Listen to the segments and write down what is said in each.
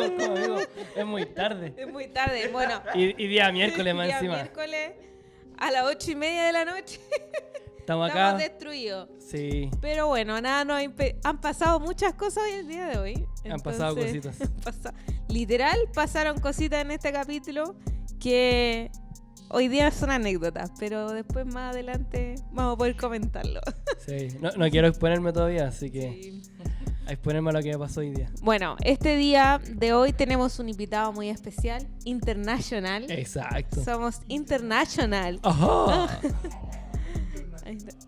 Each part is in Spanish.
estamos como amigos. Es muy tarde. Es muy tarde, bueno. Y día miércoles más día encima. Miércoles a las 8:30 de la noche. Estamos Estamos acá. destruidos. Sí. Pero bueno, nada, han pasado muchas cosas hoy el día de hoy. Han pasado cositas. Literal, pasaron cositas en este capítulo que hoy día son anécdotas, pero después más adelante vamos a poder comentarlo. Sí. No quiero exponerme todavía, así que Sí. a exponerme a lo que me pasó hoy dí. Bueno, este día de hoy tenemos un invitado muy especial, internacional. Exacto. Somos international. ¡Ajá!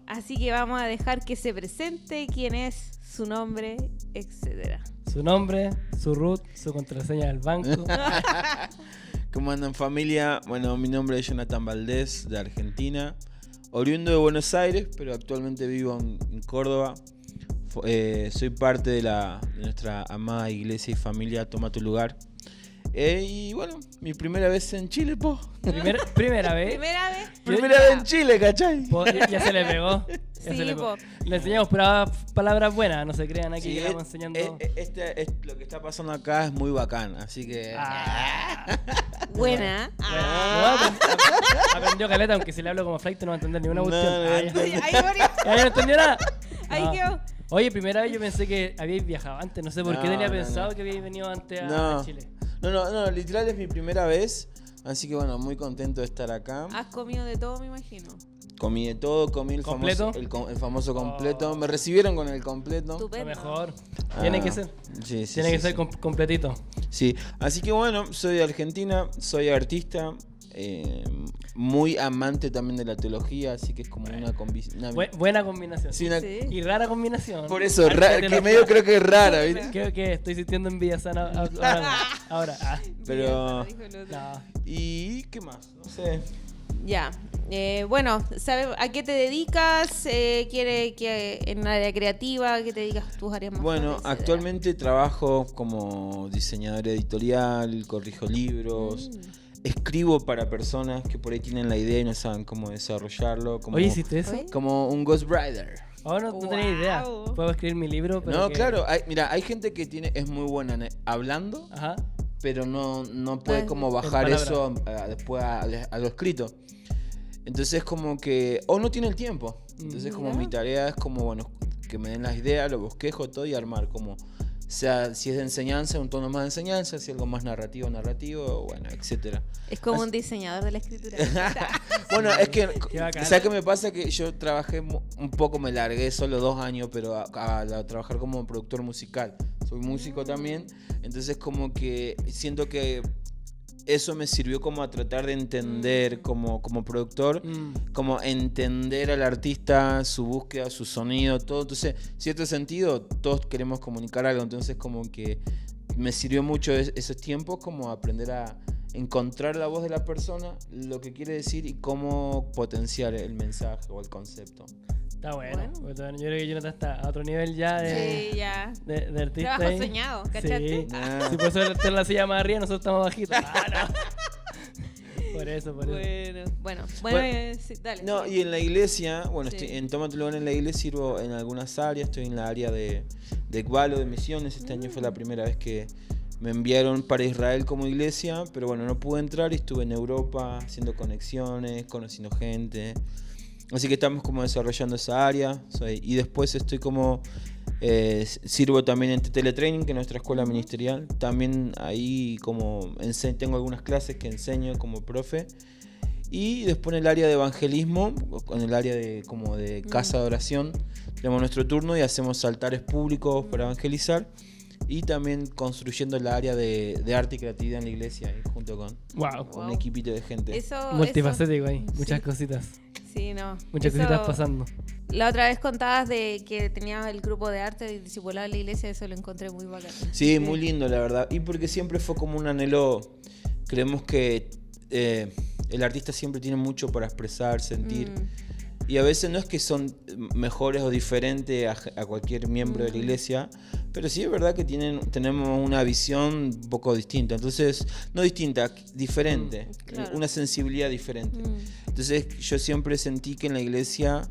Así que vamos a dejar que se presente quién es, su nombre, etcétera. Su nombre, su root, su contraseña del banco. ¿Cómo andan, familia? Bueno, mi nombre es Jonathan Valdés, de Argentina, oriundo de Buenos Aires, pero actualmente vivo en Córdoba. Soy parte de nuestra amada iglesia y familia Toma Tu Lugar. Y bueno, mi primera vez en Chile, po. Primera vez. Primera vez. Primera vez en Chile, ¿cachai? Ya se le pegó. Ya Sí, se le pegó. po. Le enseñamos palabras buenas, no se crean aquí Sí, que estamos enseñando. lo que está pasando acá es muy bacán, así que... Buena. Aprendió caleta, aunque si le hablo como flight no va a entender ni una No, cuestión. no. Ya no entendió nada. Ahí No. quedó. Oye, primera vez yo pensé que habíais viajado antes, no sé por qué No, tenía no, pensado no. que habíais venido antes a No. Chile. No, literal es mi primera vez, así que bueno, muy contento de estar acá. Has comido de todo, me imagino. Comí de todo, comí el ¿Completo? famoso, el famoso completo. Oh. Me recibieron con el completo. Lo Estupendo. mejor. Ah, Tiene que ser. Sí, sí, Tiene sí, que ser sí. completito. Sí, así que bueno, soy de Argentina, soy artista, muy amante también de la teología, así que es como una combinación. Buena combinación. Sí, una- Sí. Y rara combinación. Por eso, Arte que teología. medio creo que es rara, ¿viste? Creo que estoy sintiendo envidia sana ahora. Pero- Dijo el otro. No. ¿Y qué más? No sé. Ya. Bueno, ¿sabes a qué te dedicas? ¿Quiere que en el área creativa? ¿Qué te dedicas tus áreas más Bueno, fuertes, etcétera? actualmente trabajo como diseñador editorial, corrijo libros, escribo para personas que por ahí tienen la idea y no saben cómo desarrollarlo, como, Oye, ¿hiciste eso? Oye. como un ghostwriter. Oh, no tenía idea. Wow. Puedo escribir mi libro, pero. No, que- claro, mira, hay gente que es muy buena hablando, Ajá. pero no puede Ah, como en bajar palabras. eso después a lo escrito. Entonces como que, o no tiene el tiempo. Entonces como Mira. mi tarea es como, bueno, que me den las ideas, lo bosquejo todo y armar como, sea, si es de enseñanza, un tono más de enseñanza, si algo más narrativo, bueno, etcétera. Es como un diseñador de la escritura. Bueno, es que, Qué bacán. ¿sabes qué me pasa? Que yo trabajé un poco, me largué solo 2 años, pero a trabajar como productor musical. Soy músico también, entonces como que siento que eso me sirvió como a tratar de entender como productor, como entender al artista, su búsqueda, su sonido, todo. Entonces, en cierto sentido, todos queremos comunicar algo, entonces como que me sirvió mucho esos tiempos como aprender a encontrar la voz de la persona, lo que quiere decir y cómo potenciar el mensaje o el concepto. Está bueno. Bueno. Yo creo que Jonathan está a otro nivel ya de, Sí, ya. de artista. Trabajo ahí. soñado, ¿cachaste? Sí. Ah. Si por eso está en la silla más arriba, nosotros estamos bajitos. Por eso. Bueno, Bueno, sí, dale. No, y en la iglesia, bueno, Sí. estoy en Toma Tu Lugar en la iglesia, sirvo en algunas áreas, estoy en la área de Equalo, de misiones. Este año fue la primera vez que me enviaron para Israel como iglesia, pero bueno, no pude entrar y estuve en Europa haciendo conexiones, conociendo gente. Así que estamos como desarrollando esa área. Y después estoy como... sirvo también en Teletraining, que es nuestra escuela ministerial. También ahí como tengo algunas clases que enseño como profe. Y después en el área de evangelismo, en el área de como de casa de oración, tenemos nuestro turno y hacemos altares públicos para evangelizar. Y también construyendo el área de arte y creatividad en la iglesia, ahí, junto con Wow. un equipito de gente. Eso, Multifacético ahí. Muchas Sí. cositas. Sí, no. Muchas Eso- cositas pasando. La otra vez contabas de que tenías el grupo de arte y discipulado en la iglesia, eso lo encontré muy bacán. Sí, muy lindo, la verdad. Y porque siempre fue como un anhelo. Creemos que el artista siempre tiene mucho para expresar, sentir. Y a veces no es que son mejores o diferentes a cualquier miembro de la iglesia, pero sí es verdad que tenemos una visión un poco distinta. Entonces, no distinta, diferente. Claro. Una sensibilidad diferente. Entonces, yo siempre sentí que en la iglesia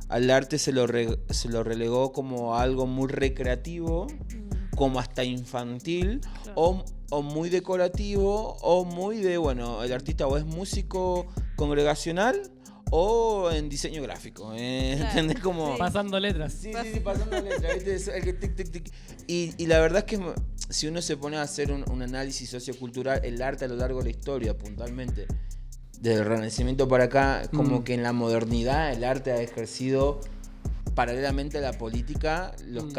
al arte se lo relegó como algo muy recreativo, como hasta infantil, Claro. o muy decorativo, o muy de, bueno, el artista o es músico congregacional o en diseño gráfico. ¿Entendés? Como... Sí. Pasando letras. Sí, pasando la letra, ¿viste? Es el que tic, tic, tic. Y la verdad es que si uno se pone a hacer un análisis sociocultural, el arte a lo largo de la historia, puntualmente, desde el Renacimiento para acá, como que en la modernidad el arte ha ejercido, paralelamente a la política, los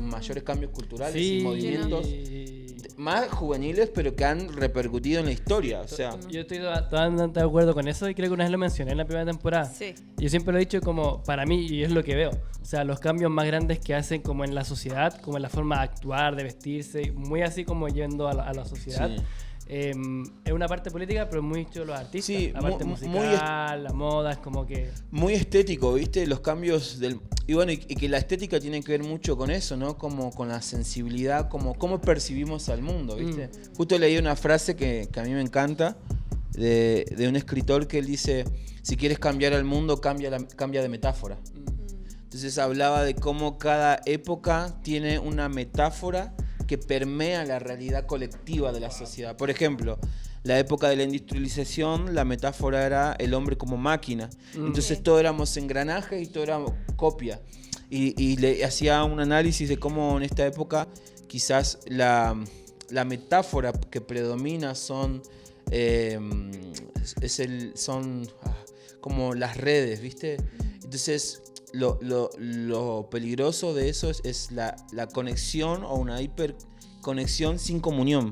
mayores cambios culturales y movimientos más juveniles, pero que han repercutido en la historia. O sea, Yo estoy totalmente de acuerdo con eso y creo que una vez lo mencioné en la primera temporada. Sí. Yo siempre lo he dicho como para mí y es lo que veo. O sea, los cambios más grandes que hacen como en la sociedad, como en la forma de actuar, de vestirse, muy así como yendo a la sociedad. sí. Es una parte política, pero muy hecho los artistas. Sí, la parte musical, la moda, es como que... Muy estético, ¿viste? Los cambios del... Y bueno, y que la estética tiene que ver mucho con eso, ¿no? Como con la sensibilidad, como cómo percibimos al mundo, ¿viste? Justo leí una frase que a mí me encanta, de un escritor que él dice, si quieres cambiar al mundo, cambia de metáfora. Entonces hablaba de cómo cada época tiene una metáfora que permea la realidad colectiva de la sociedad. Por ejemplo, la época de la industrialización, la metáfora era el hombre como máquina. Entonces Sí. todo éramos engranajes y todo era copia. Y le hacía un análisis de cómo en esta época quizás la metáfora que predomina son como las redes, ¿viste? Entonces lo peligroso de eso es la conexión o una hiperconexión sin comunión.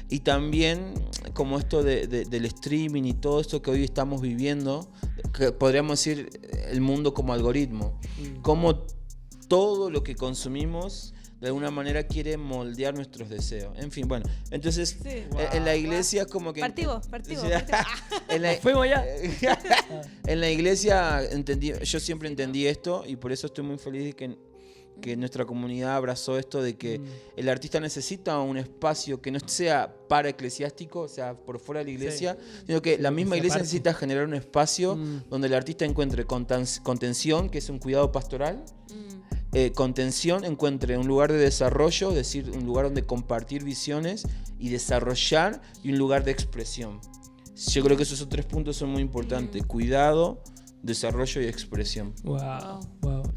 Y también como esto del streaming y todo esto que hoy estamos viviendo, que podríamos decir el mundo como algoritmo, como todo lo que consumimos de alguna manera quiere moldear nuestros deseos. En fin, bueno, entonces Sí. en la iglesia como que... Partimos. En la, Fuimos ya. en la iglesia yo siempre entendí esto y por eso estoy muy feliz de que nuestra comunidad abrazó esto de que el artista necesita un espacio que no sea para eclesiástico, o sea, por fuera de la iglesia, sino que la misma sea iglesia parte. necesita generar un espacio donde el artista encuentre contención, que es un cuidado pastoral, contención, encuentre un lugar de desarrollo, es decir, un lugar donde compartir visiones y desarrollar, y un lugar de expresión. Yo creo que esos 3 puntos son muy importantes: cuidado, desarrollo y expresión. Wow.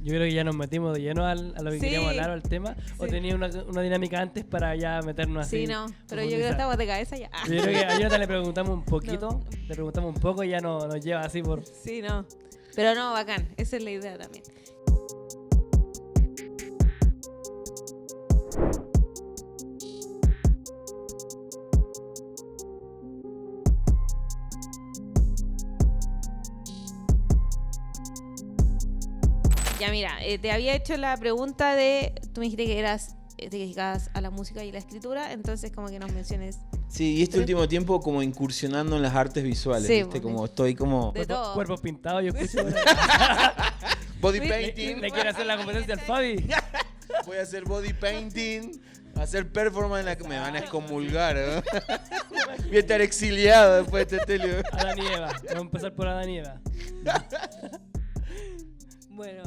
Yo creo que ya nos metimos de lleno a lo que Sí. queríamos hablar, al tema. ¿O Sí. tenía una dinámica antes para ya meternos así? Sí, no. Pero yo creo que estamos de cabeza ya. Yo creo que a Jonathan le preguntamos un poquito, No. le preguntamos un poco y ya nos lleva así por... Sí, no. Pero no, bacán. Esa es la idea también. Ya mira, te había hecho la pregunta de, tú me dijiste que te dedicabas a la música y la escritura, entonces como que nos menciones Sí, y este último tiempo como incursionando en las artes visuales, Sí, ¿viste? pues, Como estoy como... de todo. Cuerpos pintados, yo escucho. Body Sí. painting. Le quiere hacer la competencia al Fabi. Voy a hacer body painting, hacer performance en la que me van a excomulgar, ¿no? Voy a estar exiliado después de este telio. Adán y Eva. Vamos a empezar por Adán y Eva. Bueno,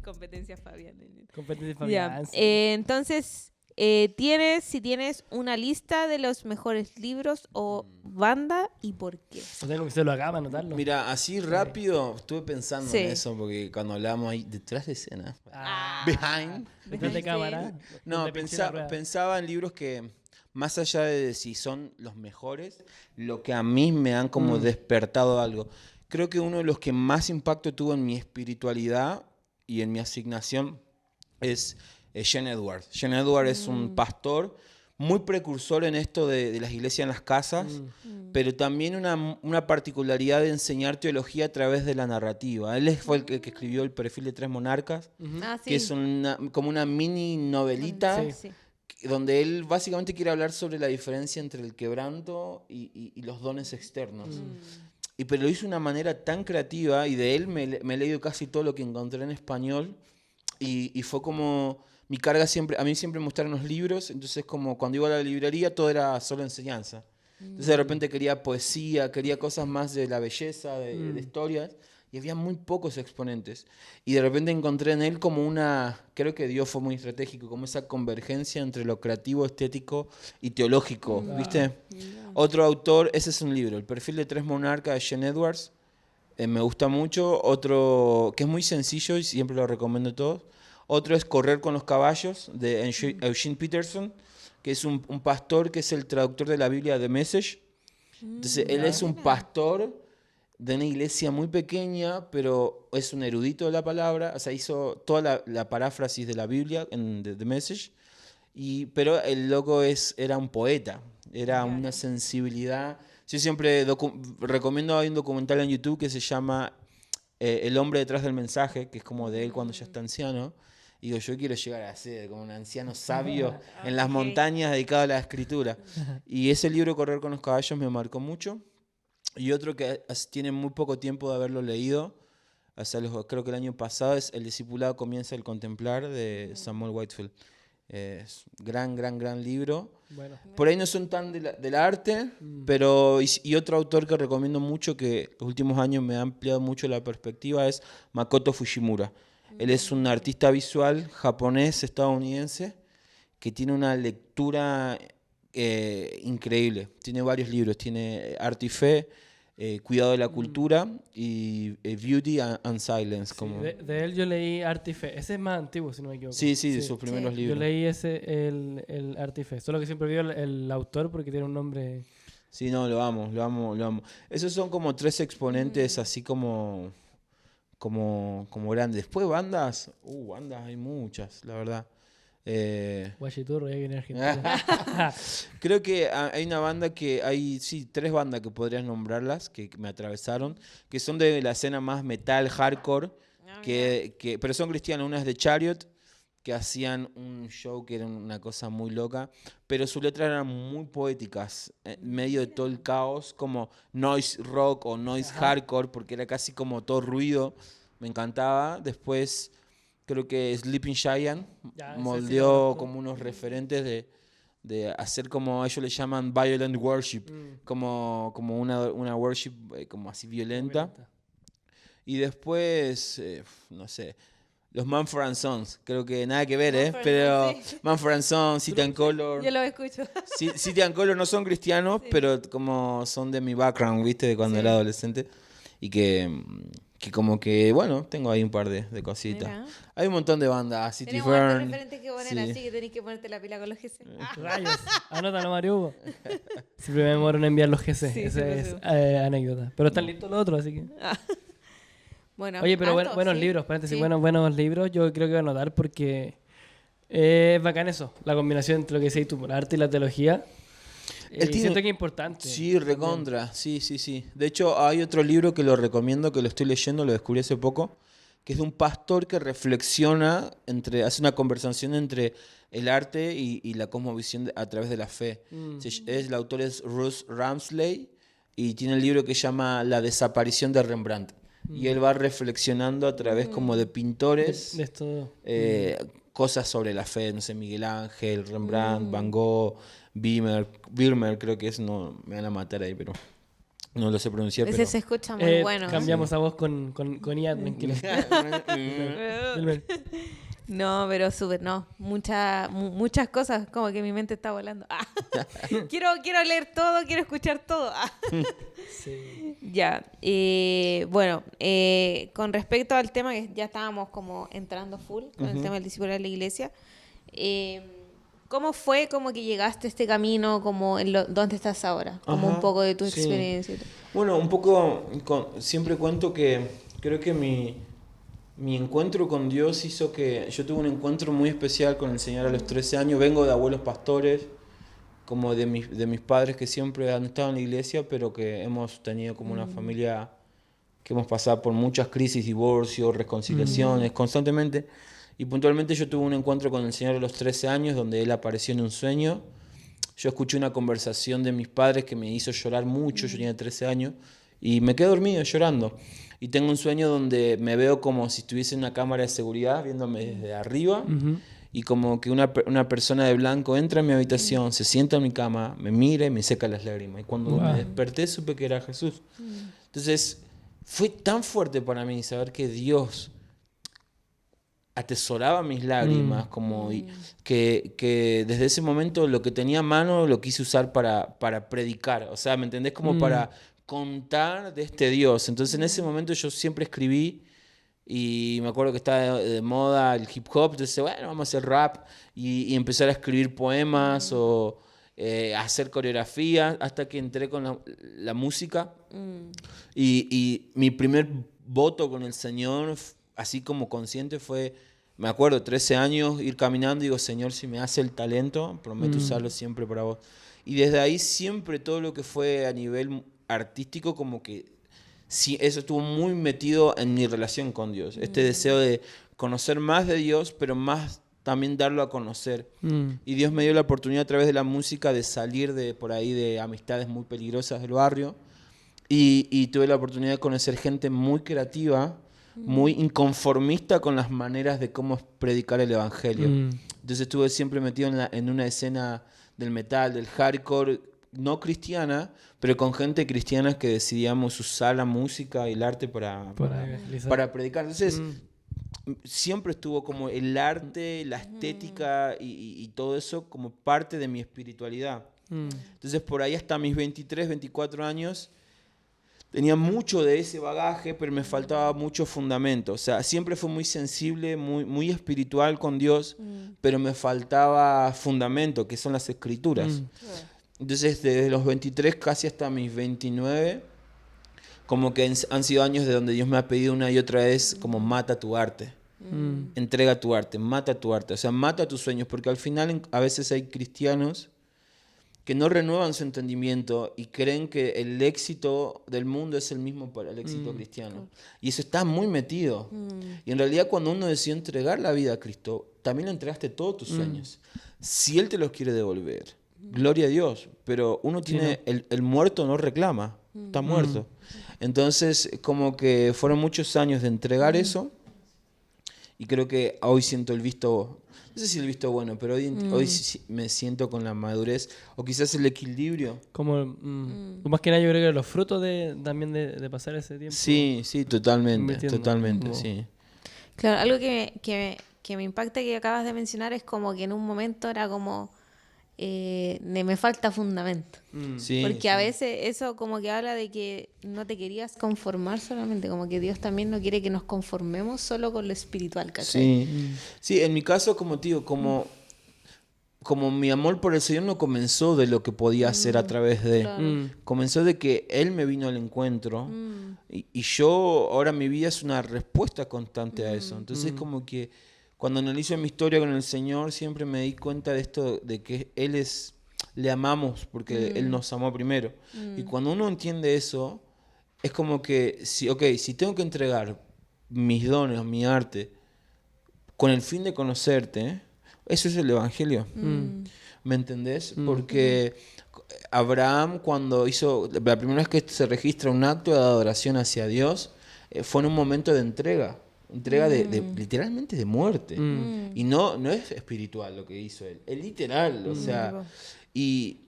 competencia Fabián. Competencia Ya, Fabián. entonces, si tienes una lista de los mejores libros o banda y por qué. No tengo que se lo hagamos, anotarlo. Mira, así rápido estuve pensando Sí. en eso, porque cuando hablábamos ahí detrás de escena, Ah, behind, detrás de Sí. cámara. no, donde pinché la rueda. pensaba en libros que, más allá de si son los mejores, lo que a mí me han como despertado algo. Creo que uno de los que más impacto tuvo en mi espiritualidad y en mi asignación es Shane Edwards. Shane Edwards es un pastor muy precursor en esto de las iglesias en las casas, pero también una particularidad de enseñar teología a través de la narrativa. Él fue el que escribió El perfil de 3 monarcas, Ah, sí. que es como una mini novelita Sí. donde él básicamente quiere hablar sobre la diferencia entre el quebranto y los dones externos. Pero lo hizo de una manera tan creativa, y de él me he leído casi todo lo que encontré en español, y fue como mi carga siempre. A mí siempre me gustaron los libros, entonces como cuando iba a la librería todo era solo enseñanza. Entonces de repente quería poesía, quería cosas más de la belleza, de historias, y había muy pocos exponentes. Y de repente encontré en él como creo que Dios fue muy estratégico, como esa convergencia entre lo creativo, estético y teológico, ¿viste? Otro autor, ese es un libro, El perfil de tres monarcas de Shane Edwards, me gusta mucho. Otro que es muy sencillo y siempre lo recomiendo a todos. Otro es Correr con los caballos, de Eugene Peterson, que es un pastor que es el traductor de la Biblia de Message. Entonces, él es un pastor de una iglesia muy pequeña, pero es un erudito de la palabra. O sea, hizo toda la paráfrasis de la Biblia en The Message. Pero el loco era un poeta, era una sensibilidad. Yo siempre recomiendo, hay un documental en YouTube que se llama El hombre detrás del mensaje, que es como de él cuando ya está anciano. Y digo, yo quiero llegar a ser como un anciano sabio en las montañas dedicado a la escritura. Y ese libro, Correr con los caballos, me marcó mucho. Y otro que tiene muy poco tiempo de haberlo leído, creo que el año pasado, es El discipulado comienza el contemplar, de Samuel Whitefield. Es gran libro. Bueno. Por ahí no son tan del arte, pero y otro autor que recomiendo mucho, que los últimos años me ha ampliado mucho la perspectiva, es Makoto Fujimura. Él es un artista visual japonés, estadounidense, que tiene una lectura increíble. Tiene varios libros, tiene Arte y Fe, Cuidado de la Cultura y Beauty and Silence. Sí, de él yo leí Arte y Fe. Ese es más antiguo, si no me equivoco. Sí, de sus primeros libros. Yo leí el Arte y Fe. Solo que siempre vio el autor porque tiene un nombre... Sí, no, lo amo. Esos son como tres exponentes así como grandes. Después bandas hay muchas, la verdad. Guachiturro, ya que viene Argentina. Creo que hay una banda tres bandas que podrías nombrarlas, que me atravesaron, que son de la escena más metal, hardcore, pero son cristianos. Una es de Chariot, que hacían un show que era una cosa muy loca, pero sus letras eran muy poéticas, en medio de todo el caos, como noise rock o noise hardcore, porque era casi como todo ruido. Me encantaba. Después creo que Sleeping Giant moldeó como unos referentes de hacer, como ellos le llaman, violent worship, como una worship como así violenta. Y después, no sé, los Mumford & Sons, creo que nada que ver, pero Mumford & Sons, City and Color. Yo lo escucho. City and Color no son cristianos, pero como son de mi background, ¿viste? De cuando era adolescente. Y que como que, bueno, tengo ahí un par de cositas. Mira. Hay un montón de bandas, City Tenemos Fern. hartos referentes que poner, así que tenés que ponerte la pila con los GC. Rayos. Anótalo, Mario Hugo. Siempre me demoro en enviar los GC. Sí, Esa sí, es sí. anécdota. Pero están listos los otros, así que... Bueno, Oye, pero harto, buenos sí. libros, paréntesis, Sí. buenos libros. Yo creo que voy a anotar porque es bacán eso. La combinación entre lo que decís tú, el arte y la teología. Siento que es importante. Sí, recontra. Sí. De hecho, hay otro libro que lo recomiendo, que lo estoy leyendo, lo descubrí hace poco, que es de un pastor que reflexiona, hace una conversación entre el arte y la cosmovisión a través de la fe. El autor es Russ Ramsley y tiene el libro que se llama La desaparición de Rembrandt. Y él va reflexionando a través como de pintores, De esto. cosas sobre la fe, no sé, Miguel Ángel, Rembrandt, Van Gogh, Birmer, creo que es, no me van a matar ahí, pero no lo sé pronunciar. Ese Pero... se escucha muy bueno. Cambiamos a voz con Ian, tranquilo. No, pero súper, no. Muchas cosas, como que mi mente está volando. Quiero leer todo, quiero escuchar todo. Sí. Ya. Bueno, con respecto al tema que ya estábamos como entrando full, con el tema del discipulado de la iglesia, ¿cómo fue como que llegaste a este camino, como dónde estás ahora? Como un poco de tu experiencia. Bueno, un poco, siempre cuento que creo que mi encuentro con Dios hizo que yo tuve un encuentro muy especial con el Señor a los 13 años. Vengo de abuelos pastores, como de mis padres que siempre han estado en la iglesia, pero que hemos tenido como una familia que hemos pasado por muchas crisis, divorcios, reconciliaciones, constantemente. Y puntualmente yo tuve un encuentro con el Señor a los 13 años, donde Él apareció en un sueño. Yo escuché una conversación de mis padres que me hizo llorar mucho, yo tenía 13 años, y me quedé dormido llorando. Y tengo un sueño donde me veo como si estuviese en una cámara de seguridad, viéndome desde arriba, y como que una persona de blanco entra en mi habitación, se sienta en mi cama, me mira y me seca las lágrimas. Y cuando me desperté supe que era Jesús. Entonces, fue tan fuerte para mí saber que Dios atesoraba mis lágrimas, como que desde ese momento lo que tenía a mano lo quise usar para predicar. O sea, ¿me entendés? Como para contar de este Dios. Entonces en ese momento yo siempre escribí y me acuerdo que estaba de moda el hip hop, entonces bueno, vamos a hacer rap y empezar a escribir poemas o hacer coreografía hasta que entré con la música. Y mi primer voto con el Señor, así como consciente, fue, me acuerdo, 13 años, ir caminando y digo, Señor, si me hace el talento, prometo usarlo siempre para vos. Y desde ahí siempre todo lo que fue a nivel artístico, como que sí, eso estuvo muy metido en mi relación con Dios. Este deseo de conocer más de Dios, pero más también darlo a conocer. Y Dios me dio la oportunidad a través de la música de salir de por ahí de amistades muy peligrosas del barrio. Y tuve la oportunidad de conocer gente muy creativa, muy inconformista con las maneras de cómo predicar el evangelio. Entonces estuve siempre metido en una escena del metal, del hardcore, no cristiana, pero con gente cristiana que decidíamos usar la música y el arte para predicar. Entonces siempre estuvo como el arte, la estética y todo eso como parte de mi espiritualidad. Entonces por ahí hasta mis 23, 24 años tenía mucho de ese bagaje, pero me faltaba mucho fundamento. O sea, siempre fue muy sensible, muy espiritual con Dios, pero me faltaba fundamento, que son las escrituras. Entonces, desde los 23 casi hasta mis 29, como que han sido años de donde Dios me ha pedido una y otra vez, como mata tu arte. Entrega tu arte, mata tu arte. O sea, mata tus sueños, porque al final a veces hay cristianos que no renuevan su entendimiento y creen que el éxito del mundo es el mismo para el éxito cristiano. Y eso está muy metido. Y en realidad cuando uno decide entregar la vida a Cristo, también le entregaste todos tus sueños. Si Él te los quiere devolver, gloria a Dios. Pero uno tiene, el muerto no reclama, está muerto. Entonces como que fueron muchos años de entregar eso. Y creo que hoy siento el visto, no sé si el visto bueno, pero hoy sí me siento con la madurez, o quizás el equilibrio. Como, más que nada yo creo que los frutos también de pasar ese tiempo. Sí, totalmente, como... sí. Claro, algo que me impacta que acabas de mencionar es como que en un momento era como, me falta fundamento. Sí, porque a veces eso como que habla de que no te querías conformar solamente, como que Dios también no quiere que nos conformemos solo con lo espiritual, ¿cachai? Sí, en mi caso, como te digo, como mi amor por el Señor no comenzó de lo que podía hacer a través de... Claro. Comenzó de que Él me vino al encuentro y yo, ahora mi vida es una respuesta constante a eso. Entonces como que cuando analizo mi historia con el Señor siempre me di cuenta de esto, de que le amamos porque Él nos amó primero. Y cuando uno entiende eso, es como que, si tengo que entregar mis dones, mi arte, con el fin de conocerte, eso es el Evangelio. ¿Me entendés? Porque Abraham, cuando hizo, la primera vez que se registra un acto de adoración hacia Dios, fue en un momento de entrega de literalmente de muerte. Y no es espiritual lo que hizo él, es literal, o sea, y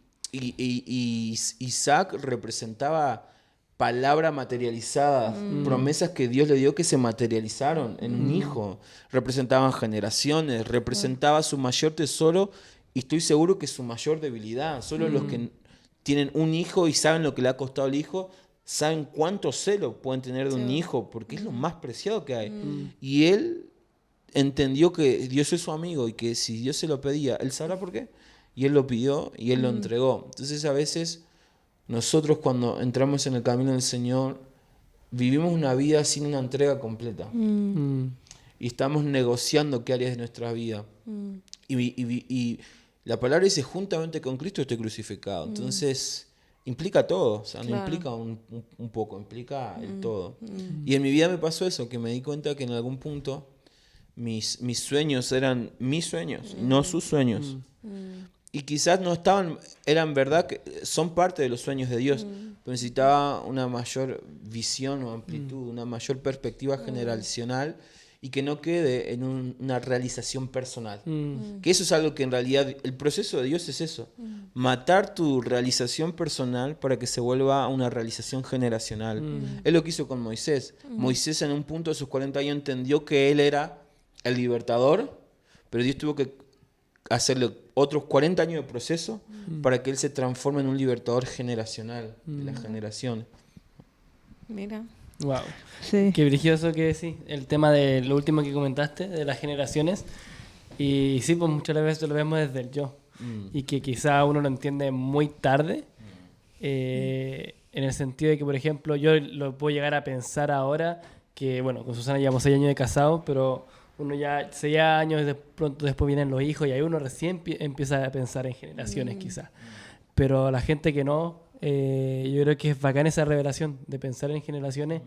Isaac representaba palabra materializada, promesas que Dios le dio que se materializaron en un hijo, representaban generaciones, representaba su mayor tesoro y estoy seguro que su mayor debilidad. Solo los que tienen un hijo y saben lo que le ha costado el hijo, saben cuánto celo pueden tener de un hijo, porque es lo más preciado que hay. Y él entendió que Dios es su amigo y que si Dios se lo pedía, él sabrá por qué. Y él lo pidió y él lo entregó. Entonces a veces nosotros cuando entramos en el camino del Señor vivimos una vida sin una entrega completa. Y estamos negociando qué áreas de nuestra vida. Y la palabra dice, juntamente con Cristo estoy crucificado. Entonces implica todo, o sea, no implica un poco, implica el todo. Y en mi vida me pasó eso, que me di cuenta que en algún punto mis sueños eran mis sueños, no sus sueños. Y quizás no eran verdad, que son parte de los sueños de Dios, pero necesitaba una mayor visión o amplitud, una mayor perspectiva generacional y que no quede en una realización personal. Que eso es algo que en realidad, el proceso de Dios es eso, matar tu realización personal para que se vuelva una realización generacional. Es lo que hizo con Moisés. Moisés en un punto de sus 40 años entendió que él era el libertador, pero Dios tuvo que hacerle otros 40 años de proceso para que él se transforme en un libertador generacional de las generaciones. Mira. Wow. Sí. Qué brilloso que sí, el tema de lo último que comentaste, de las generaciones. Y sí, pues muchas veces lo vemos desde el yo. Y que quizá uno lo entiende muy tarde. En el sentido de que, por ejemplo, yo lo puedo llegar a pensar ahora, que bueno, con Susana llevamos 6 años de casados, pero uno ya 6 años, de pronto después vienen los hijos y ahí uno recién empieza a pensar en generaciones quizás. Pero la gente que no, yo creo que es bacán esa revelación de pensar en generaciones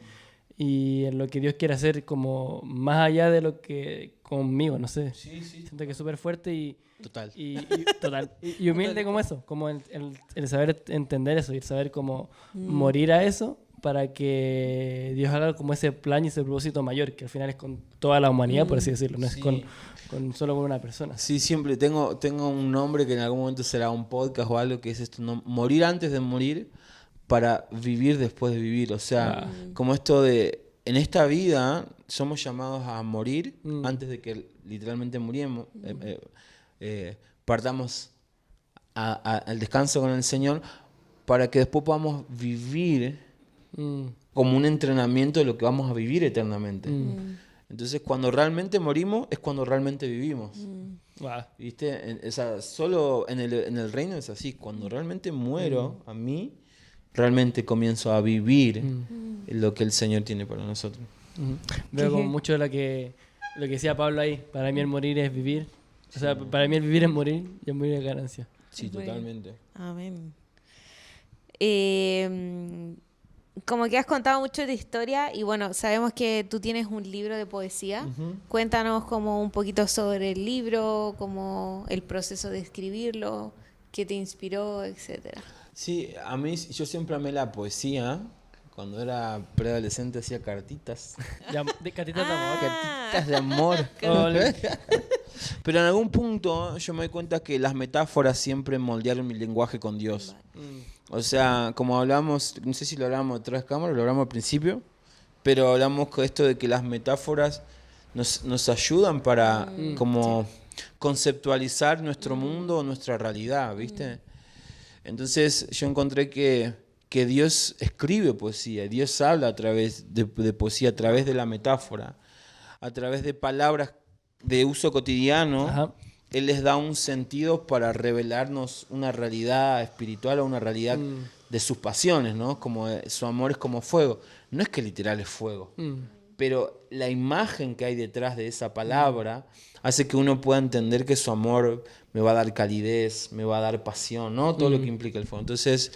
y en lo que Dios quiere hacer como más allá de lo que conmigo, no sé. Sí. Siento que es súper fuerte y Total. y humilde como eso, como el saber entender eso y el saber cómo morir a eso para que Dios haga como ese plan y ese propósito mayor, que al final es con toda la humanidad, por así decirlo, no es Sí. con solo con una persona. Sí, siempre tengo un nombre que en algún momento será un podcast o algo, que es esto, ¿no? Morir antes de morir para vivir después de vivir. O sea, como esto de, en esta vida somos llamados a morir antes de que literalmente muriemos, partamos al descanso con el Señor, para que después podamos vivir como un entrenamiento de lo que vamos a vivir eternamente. Entonces, cuando realmente morimos, es cuando realmente vivimos. Wow. ¿Viste? O sea, solo en el reino es así. Cuando realmente muero, a mí, realmente comienzo a vivir lo que el Señor tiene para nosotros. Veo como mucho lo que decía Pablo ahí. Para mí el morir es vivir. O sea, para mí el vivir es morir y el morir es ganancia. Sí, totalmente. Amén. Como que has contado mucho de historia y bueno, sabemos que tú tienes un libro de poesía. Cuéntanos como un poquito sobre el libro, como el proceso de escribirlo, qué te inspiró, etcétera. Sí, a mí, yo siempre amé la poesía. Cuando era preadolescente hacía cartitas. De catitas de amor. Cartitas de amor. Ole. Pero en algún punto yo me doy cuenta que las metáforas siempre moldearon mi lenguaje con Dios. O sea, como hablamos, no sé si lo hablamos detrás de cámara, lo hablamos al principio, pero hablamos con esto de que las metáforas nos ayudan para como conceptualizar nuestro mundo o nuestra realidad, ¿viste? Entonces yo encontré que Dios escribe poesía, Dios habla a través de poesía, a través de la metáfora, a través de palabras de uso cotidiano. Ajá. Él les da un sentido para revelarnos una realidad espiritual o una realidad de sus pasiones, ¿no? Como su amor es como fuego. No es que literal es fuego, pero la imagen que hay detrás de esa palabra hace que uno pueda entender que su amor me va a dar calidez, me va a dar pasión, ¿no? Todo lo que implica el fuego. Entonces,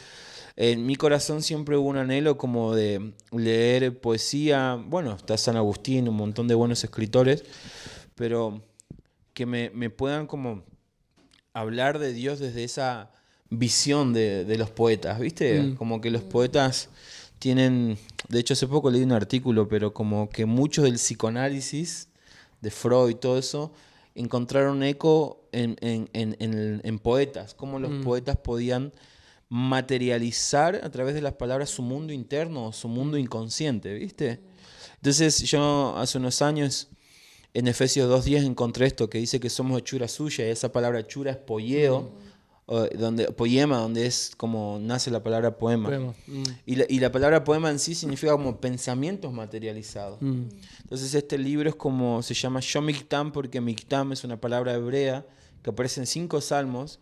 en mi corazón siempre hubo un anhelo como de leer poesía. Bueno, está San Agustín, un montón de buenos escritores, pero que me puedan como hablar de Dios desde esa visión de los poetas, ¿viste? Como que los poetas tienen, de hecho hace poco leí un artículo, pero como que mucho del psicoanálisis de Freud y todo eso encontraron eco en poetas, cómo los poetas podían materializar a través de las palabras su mundo interno, su mundo inconsciente, ¿viste? Entonces yo hace unos años en Efesios 2:10 encontré esto que dice que somos hechura suya, y esa palabra hechura es poieo, poema, donde es como nace la palabra poema. Y la palabra poema en sí significa como pensamientos materializados. Entonces este libro es como, se llama Shomiktam, porque Miktam es una palabra hebrea que aparece en 5 salmos,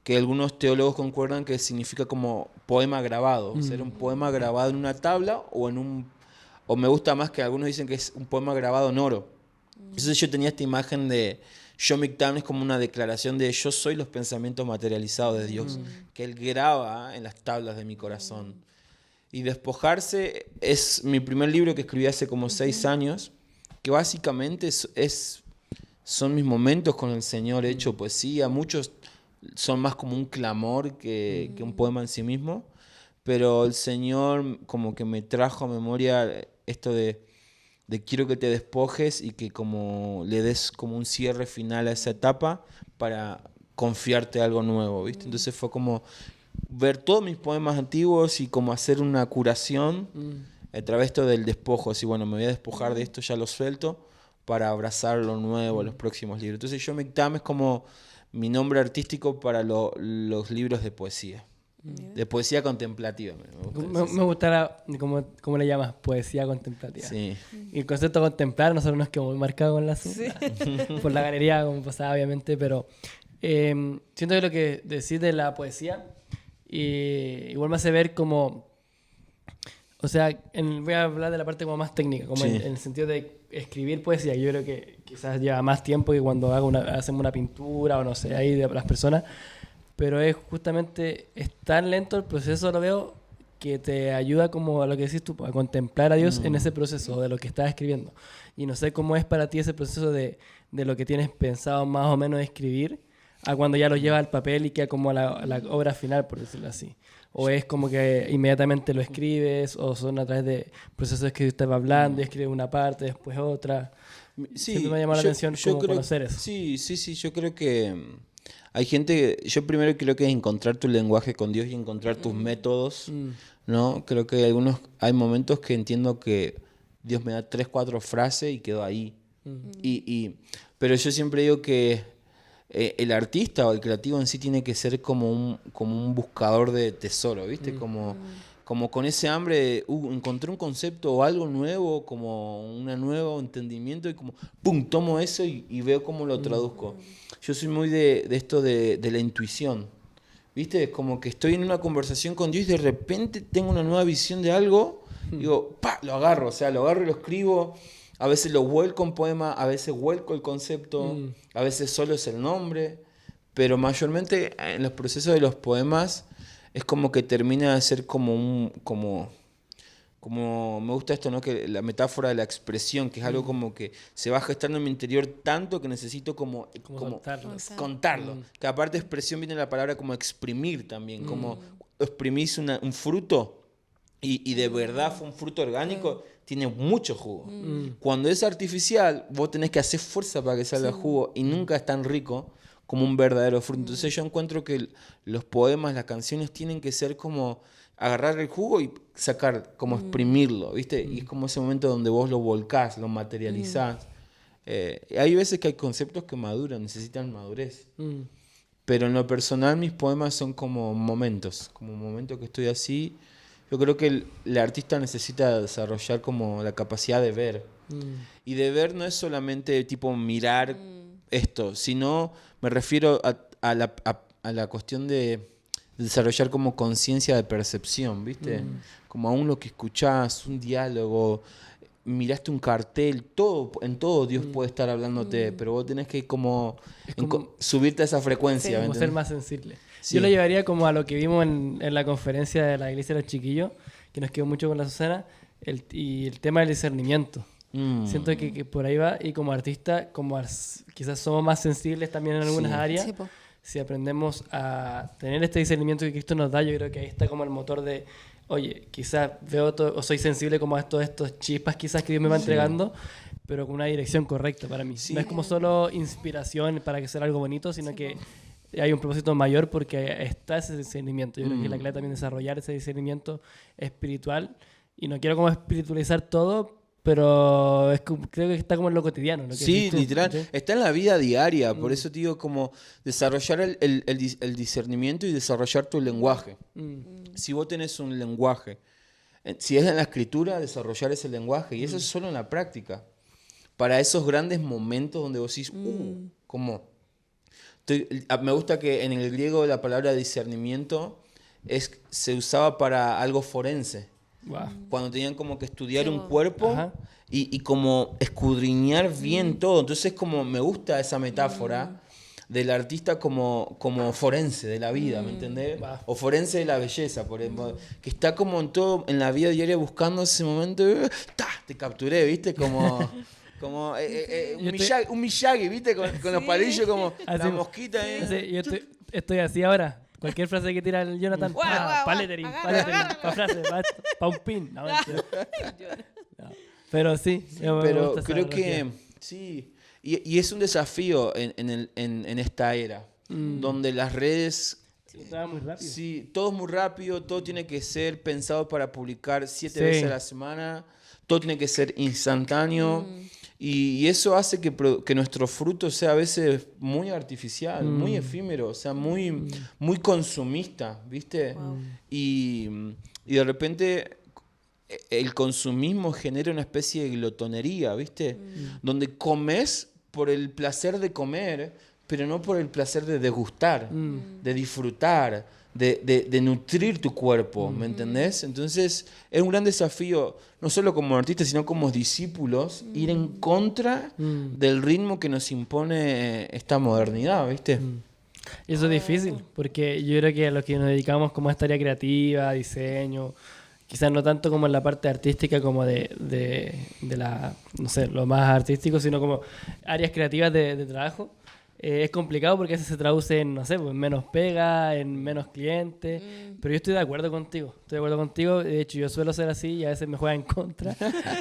que algunos teólogos concuerdan que significa como poema grabado, o sea, era un poema grabado en una tabla o me gusta más que algunos dicen que es un poema grabado en oro. Entonces yo tenía esta imagen de Shomiktam, es como una declaración de yo soy los pensamientos materializados de Dios, que Él graba en las tablas de mi corazón. Y Despojarse es mi primer libro que escribí hace como 6 años, que básicamente son mis momentos con el Señor hecho poesía. Muchos son más como un clamor que un poema en sí mismo, pero el Señor como que me trajo a memoria esto de quiero que te despojes y que como le des como un cierre final a esa etapa para confiarte algo nuevo, ¿viste? Entonces fue como ver todos mis poemas antiguos y como hacer una curación a través de esto del despojo. Así, bueno, me voy a despojar de esto, ya lo suelto, para abrazar lo nuevo, los próximos libros. Entonces yo Mictam es como mi nombre artístico para los libros de poesía. De poesía contemplativa. Me gusta ¿cómo le llamas? Poesía contemplativa. Sí. Y el concepto contemplar nosotros nos quedó muy marcado con la por la galería, como pasaba obviamente, pero siento que lo que decís de la poesía igual me hace ver como, o sea, voy a hablar de la parte como más técnica, como en el sentido de escribir poesía. Yo creo que quizás lleva más tiempo que cuando hacemos una pintura o no sé, ahí de las personas. Pero es justamente, es tan lento el proceso, lo veo, que te ayuda como a lo que decís tú, a contemplar a Dios en ese proceso de lo que estás escribiendo. Y no sé cómo es para ti ese proceso de lo que tienes pensado más o menos escribir, a cuando ya lo llevas al papel y queda como la obra final, por decirlo así. O es como que inmediatamente lo escribes, o son a través de procesos que usted va hablando y escribe una parte, después otra. Sí, siempre me ha llamado la atención como conocer eso. Sí, yo creo que hay gente, yo primero creo que es encontrar tu lenguaje con Dios y encontrar tus métodos, ¿no? Creo que hay momentos que entiendo que Dios me da 3, 4 frases y quedo ahí. Pero yo siempre digo que el artista o el creativo en sí tiene que ser como un buscador de tesoro, ¿viste? Como con ese hambre de encontré un concepto o algo nuevo, como un nuevo entendimiento y como, ¡pum!, tomo eso y veo cómo lo traduzco. Yo soy muy de esto de la intuición, ¿viste? Es como que estoy en una conversación con Dios y de repente tengo una nueva visión de algo, digo, ¡pa!, lo agarro y lo escribo. A veces lo vuelco en poema, a veces vuelco el concepto, a veces solo es el nombre, pero mayormente en los procesos de los poemas es como que termina de ser como me gusta esto, ¿no? Que la metáfora de la expresión, que es algo como que se va gestando en mi interior tanto que necesito como contarlo. Que aparte de expresión viene la palabra como exprimir también, como exprimís un fruto y de verdad fue un fruto orgánico, tiene mucho jugo. Cuando es artificial, vos tenés que hacer fuerza para que salga jugo y nunca es tan rico como un verdadero fruto. Entonces yo encuentro que los poemas, las canciones tienen que ser como agarrar el jugo y sacar, como exprimirlo, ¿viste? Y es como ese momento donde vos lo volcás, lo materializás. Hay veces que hay conceptos que maduran, necesitan madurez. Pero en lo personal mis poemas son como momentos que estoy así. Yo creo que el artista necesita desarrollar como la capacidad de ver. Y de ver no es solamente tipo mirar esto, sino me refiero a la cuestión de desarrollar como conciencia de percepción, ¿viste? Como aún lo que escuchás, un diálogo, miraste un cartel, en todo Dios puede estar hablándote, pero vos tenés que como subirte a esa frecuencia. Como ser más sensible. Sí. Yo lo llevaría como a lo que vimos en la conferencia de la Iglesia de los Chiquillos, que nos quedó mucho con la Susana, y el tema del discernimiento. Siento que por ahí va, y como artista, quizás somos más sensibles también en algunas áreas. Sí, si aprendemos a tener este discernimiento que Cristo nos da, yo creo que ahí está como el motor de, oye, quizás veo o soy sensible como a todos estos chispas quizás que Dios me va entregando, pero con una dirección correcta para mí. No es como solo inspiración para que sea algo bonito, sino que hay un propósito mayor porque está ese discernimiento. Yo creo que la clave también desarrollar ese discernimiento espiritual, y no quiero como espiritualizar todo, pero creo que está como en lo cotidiano. Lo que sí, literal. ¿sí? Está en la vida diaria. Por eso te digo, como desarrollar el discernimiento y desarrollar tu lenguaje. Si vos tenés un lenguaje, si es en la escritura, desarrollar ese lenguaje. Y eso es solo en la práctica. Para esos grandes momentos donde vos decís, ¿cómo? Me gusta que en el griego la palabra discernimiento se usaba para algo forense. Wow. Cuando tenían como que estudiar un cuerpo y como escudriñar bien todo. Entonces como me gusta esa metáfora del artista como forense de la vida, ¿me entendés? Wow. O forense de la belleza, por ejemplo, que está como en todo, en la vida diaria buscando ese momento, te capturé, ¿viste? Como un Miyagi, ¿viste? Con los palillos como así, la mosquita. Yo estoy así ahora. Cualquier frase que tira el Jonathan, pa' lettering, pa' frase, pa' un pin. No. Pero sí. Pero creo que sí. Y es un desafío en esta era. donde las redes... Estaba muy rápido. Sí, todo es muy rápido, todo tiene que ser pensado para publicar 7 Sí. veces a la semana, todo tiene que ser instantáneo y eso hace que nuestro fruto sea a veces muy artificial, muy efímero, o sea, muy consumista, ¿viste? Y, y de repente el consumismo genera una especie de glotonería, ¿viste? Donde comes por el placer de comer, pero no por el placer de degustar, de disfrutar, de nutrir tu cuerpo, ¿me entendés? Entonces es un gran desafío, no solo como artistas, sino como discípulos, ir en contra del ritmo que nos impone esta modernidad, ¿viste? Y eso es difícil, porque yo creo que a los que nos dedicamos como a esta área creativa, diseño, quizás no tanto como en la parte artística como de la, no sé, lo más artístico, sino como áreas creativas de trabajo. Es complicado porque eso se traduce en, no sé, pues, en menos pega, en menos clientes, pero yo estoy de acuerdo contigo, de hecho yo suelo ser así y a veces me juega en contra,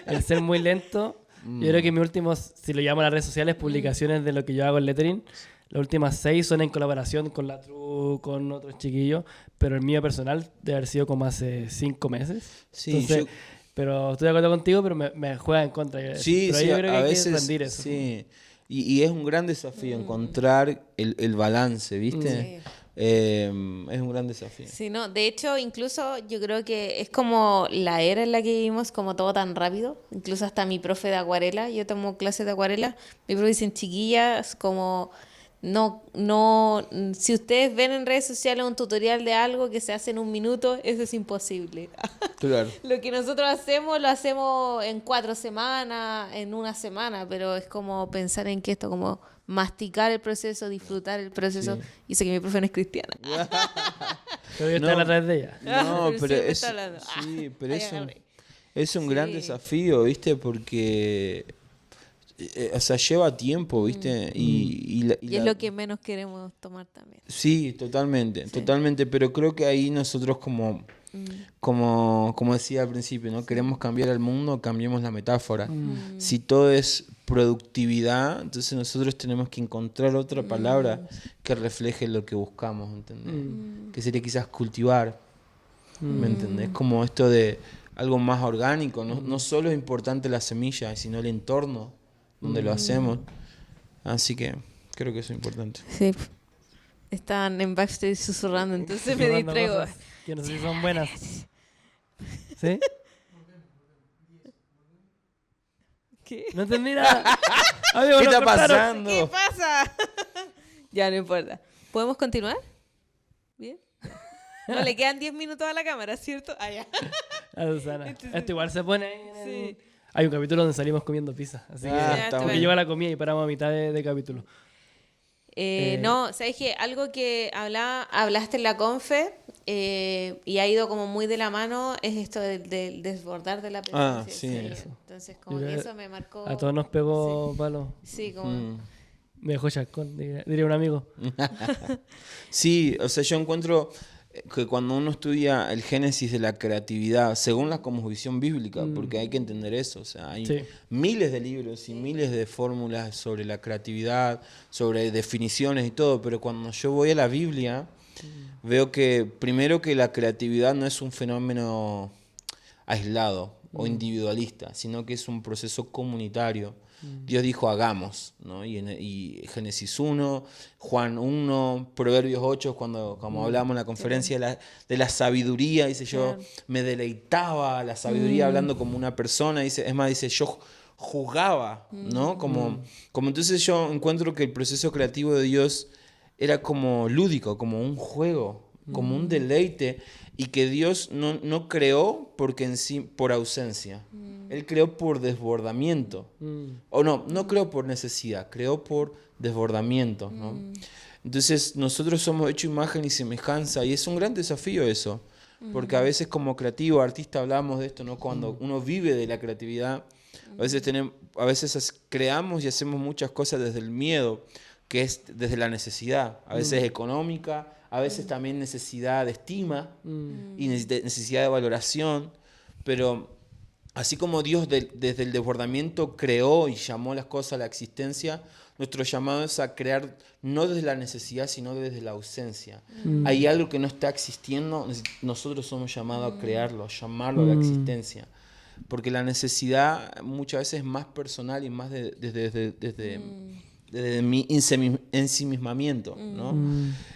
el ser muy lento. Yo creo que mis últimos, si lo llamo a las redes sociales, publicaciones de lo que yo hago en lettering, las últimas 6 son en colaboración con la Tru, con otros chiquillos, pero el mío personal debe haber sido como hace 5 meses. Sí, Entonces, pero estoy de acuerdo contigo, pero me juega en contra. Sí, pero sí, yo creo que a hay veces, que rendir eso. sí. Y es un gran desafío encontrar el balance, ¿viste? Sí. Es un gran desafío. Sí, no, de hecho, incluso yo creo que es como la era en la que vivimos, como todo tan rápido. Incluso hasta mi profe de acuarela, yo tomo clases de acuarela, mi profe dicen, chiquillas, como no, si ustedes ven en redes sociales un tutorial de algo que se hace en 1 minuto, eso es imposible. Claro. Lo que nosotros hacemos, lo hacemos en 4 semanas, en 1 semana, pero es como pensar en que esto, como masticar el proceso, disfrutar el proceso. Sí. Y sé que mi profe no es cristiana. Pero yo estoy en la red de ella. No, Pero pero siempre es, está hablando. sí, pero Ahí es un, agarré. es un gran Sí. desafío, ¿viste? Porque, o sea, lleva tiempo, ¿viste? Y es lo que menos queremos tomar también. Sí, totalmente, totalmente, pero creo que ahí nosotros como decía al principio, ¿no? Queremos cambiar el mundo, cambiemos la metáfora. Si todo es productividad, entonces nosotros tenemos que encontrar otra palabra que refleje lo que buscamos, ¿entendés? Que sería quizás cultivar, ¿me entendés? Como esto de algo más orgánico, no solo es importante la semilla, sino el entorno donde lo hacemos. Así que creo que eso es importante. Sí. Están en backstage susurrando, entonces me Probando distraigo. cosas que no sé si son buenas. ¿Sí? ¿Qué? No entendí nada. Amigo, ¿Qué nos está cortaron. ¿Qué pasando? pasa? Ya, no importa. ¿Podemos continuar? ¿Bien? No, le quedan 10 minutos a la cámara, ¿cierto? Ah, ya. A Susana. Esto igual se pone ahí en el... Sí. Hay un capítulo donde salimos comiendo pizza. Así Ah, que está está porque bueno. yo a la comida y paramos a mitad de capítulo. No, sabes que algo que hablaste en la confe y ha ido como muy de la mano es esto del desbordar de la presencia. Ah, sí, del Señor. eso. Entonces, como Yo que creo eso me marcó. A todos nos pegó palo. Sí, como. Me dejó chascón, diría un amigo. Sí, o sea, yo encuentro que cuando uno estudia el génesis de la creatividad, según la cosmovisión bíblica, porque hay que entender eso, o sea, hay Sí. miles de libros y miles de fórmulas sobre la creatividad, sobre definiciones y todo, pero cuando yo voy a la Biblia, veo que primero que la creatividad no es un fenómeno aislado o individualista, sino que es un proceso comunitario. Dios dijo hagamos, ¿no? Y Génesis 1, Juan 1, Proverbios 8, como hablamos en la conferencia de la sabiduría, dice yo Claro. me deleitaba la sabiduría hablando como una persona, dice, es más, dice yo juzgaba, ¿no? Como entonces yo encuentro que el proceso creativo de Dios era como lúdico, como un juego, como un deleite, y que Dios no creó porque en sí, por ausencia. Él creó por desbordamiento. O no creó por necesidad, creó por desbordamiento, ¿no? Entonces nosotros somos hechos imagen y semejanza, y es un gran desafío eso, porque a veces como creativo, artista, hablamos de esto, ¿no? Cuando uno vive de la creatividad, a veces creamos y hacemos muchas cosas desde el miedo, que es desde la necesidad, a veces económica, a veces también necesidad de estima y necesidad de valoración, pero así como Dios desde el desbordamiento creó y llamó las cosas a la existencia, nuestro llamado es a crear no desde la necesidad, sino desde la ausencia. Hay algo que no está existiendo, nosotros somos llamados a crearlo, a llamarlo a la existencia. Porque la necesidad muchas veces es más personal y más desde mi ensimismamiento, ¿no?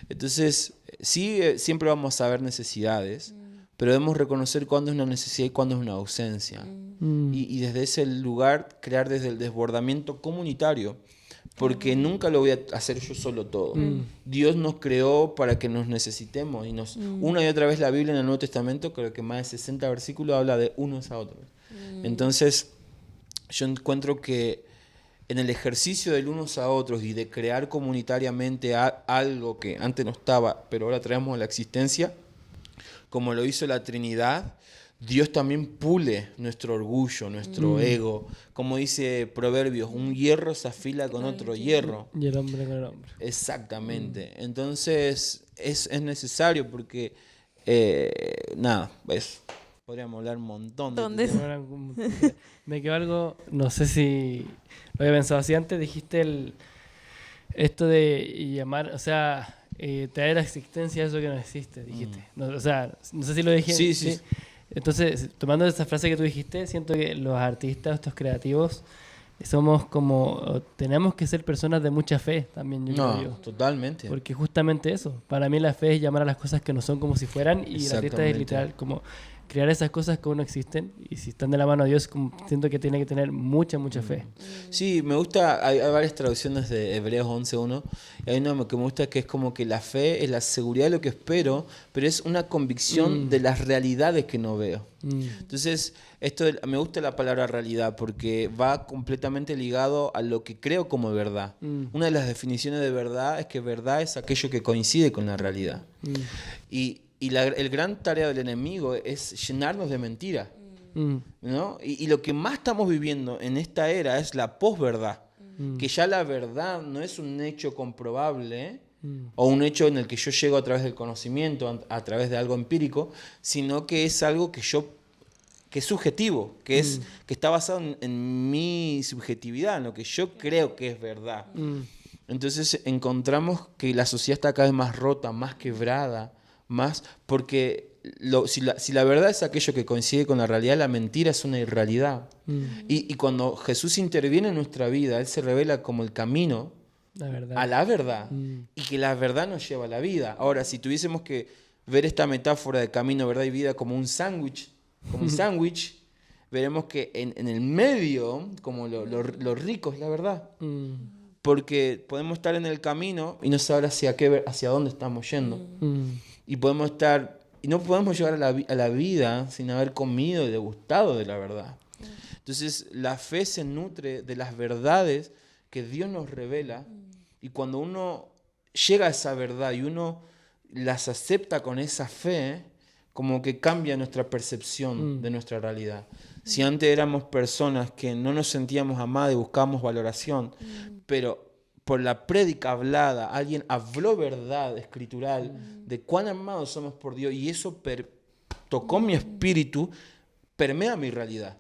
Entonces, sí, siempre vamos a ver necesidades, pero debemos reconocer cuándo es una necesidad y cuándo es una ausencia. Y desde ese lugar crear desde el desbordamiento comunitario, porque nunca lo voy a hacer yo solo todo. Dios nos creó para que nos necesitemos, y una y otra vez la Biblia en el Nuevo Testamento, creo que más de 60 versículos, habla de unos a otros. Entonces, yo encuentro que en el ejercicio del unos a otros y de crear comunitariamente algo que antes no estaba, pero ahora traemos a la existencia, como lo hizo la Trinidad, Dios también pule nuestro orgullo, nuestro ego. Como dice Proverbios, un hierro se afila con otro hierro. Y el hombre con el hombre. Exactamente. Entonces es necesario porque, podríamos hablar un montón de ¿Dónde? Me quedó algo, no sé si lo había pensado así antes, dijiste esto de llamar, o sea, traer a existencia eso que no existe, dijiste. No, o sea, no sé si lo dije. Sí. Entonces, tomando esa frase que tú dijiste, siento que los artistas, estos creativos, somos como, tenemos que ser personas de mucha fe también, yo creo yo. Totalmente. Porque justamente eso, para mí la fe es llamar a las cosas que no son como si fueran, y el artista es literal como crear esas cosas que aún no existen, y si están de la mano de Dios, como siento que tiene que tener mucha fe. Sí, me gusta, hay varias traducciones de Hebreos 11.1, y hay una que me gusta que es como que la fe es la seguridad de lo que espero, pero es una convicción de las realidades que no veo. Entonces, me gusta la palabra realidad porque va completamente ligado a lo que creo como verdad. Una de las definiciones de verdad es que verdad es aquello que coincide con la realidad. Y el gran tarea del enemigo es llenarnos de mentiras, ¿no? Y lo que más estamos viviendo en esta era es la posverdad, que ya la verdad no es un hecho comprobable o un hecho en el que yo llego a través del conocimiento, a través de algo empírico, sino que es algo que es subjetivo, que está basado en mi subjetividad, en lo que yo creo que es verdad. Entonces encontramos que la sociedad está cada vez más rota, más quebrada, porque si la verdad es aquello que coincide con la realidad, la mentira es una irrealidad. Y cuando Jesús interviene en nuestra vida, Él se revela como el camino a la verdad, y que la verdad nos lleva a la vida. Ahora, si tuviésemos que ver esta metáfora de camino, verdad y vida como un sándwich, veremos que en el medio, como lo rico es la verdad. Porque podemos estar en el camino y no saber hacia dónde estamos yendo. Y no podemos llegar a la vida sin haber comido y degustado de la verdad. Entonces, la fe se nutre de las verdades que Dios nos revela, y cuando uno llega a esa verdad y uno las acepta con esa fe, como que cambia nuestra percepción de nuestra realidad. Si antes éramos personas que no nos sentíamos amadas y buscábamos valoración, pero por la prédica hablada, alguien habló verdad escritural de cuán amados somos por Dios, y eso tocó mi espíritu, permea mi realidad.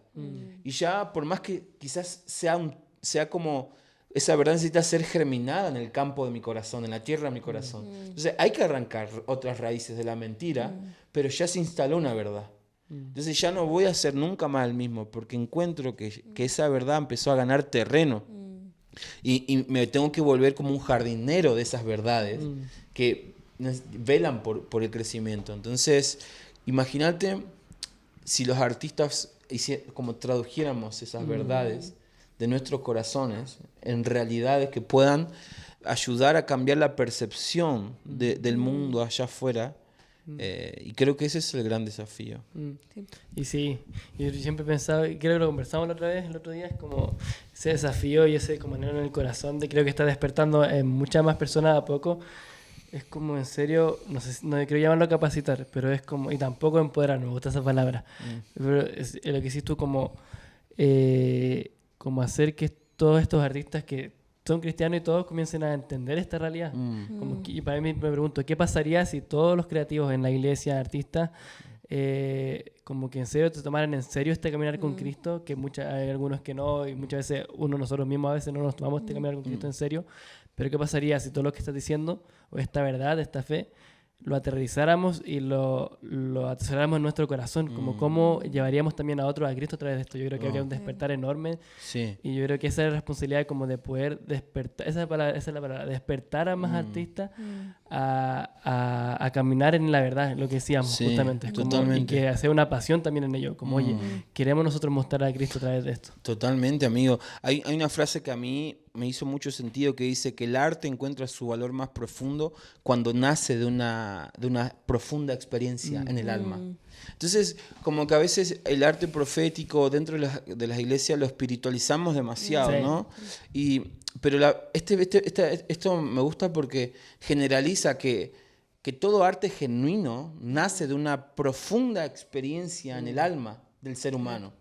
Y ya, por más que quizás sea como esa verdad necesita ser germinada en el campo de mi corazón, en la tierra de mi corazón. Entonces hay que arrancar otras raíces de la mentira, pero ya se instaló una verdad. Entonces ya no voy a ser nunca más el mismo, porque encuentro que esa verdad empezó a ganar terreno. Y me tengo que volver como un jardinero de esas verdades que velan por el crecimiento. Entonces, imagínate si los artistas como tradujéramos esas verdades de nuestros corazones en realidades que puedan ayudar a cambiar la percepción del mundo allá afuera. Y creo que ese es el gran desafío. Sí. Y sí, yo siempre he pensado, y creo que lo conversamos la otra vez, el otro día, es como ese desafío y ese como anhelo en el corazón creo que está despertando en muchas más personas a poco. Es como en serio, no sé, no quiero llamarlo capacitar, pero es como, y tampoco empoderar, me gusta esa palabra, pero es lo que hiciste tú como hacer que todos estos artistas que son cristianos y todos comiencen a entender esta realidad. Y para mí me pregunto, ¿qué pasaría si todos los creativos en la iglesia, artistas, como que en serio te tomaran en serio este caminar con Cristo, que hay algunos que no, y muchas veces nosotros mismos a veces no nos tomamos este caminar con Cristo en serio. Pero ¿qué pasaría si todo lo que estás diciendo, o esta verdad, esta fe, lo aterrizáramos y lo atesoráramos en nuestro corazón? Como cómo llevaríamos también a otros a Cristo a través de esto. Yo creo que habría un despertar enorme. Sí. Y yo creo que esa es la responsabilidad como de poder despertar, esa es la palabra, despertar a más artistas a caminar en la verdad, lo que decíamos, Sí, justamente. Es como, y totalmente. que sea una pasión también en ello, como, oye, queremos nosotros mostrar a Cristo a través de esto. Totalmente, amigo. Hay una frase que a mí me hizo mucho sentido que dice que el arte encuentra su valor más profundo cuando nace de una profunda experiencia en el alma. Entonces, como que a veces el arte profético dentro de las iglesias lo espiritualizamos demasiado, Sí. ¿no? Pero esto me gusta porque generaliza que todo arte genuino nace de una profunda experiencia en el alma del ser humano.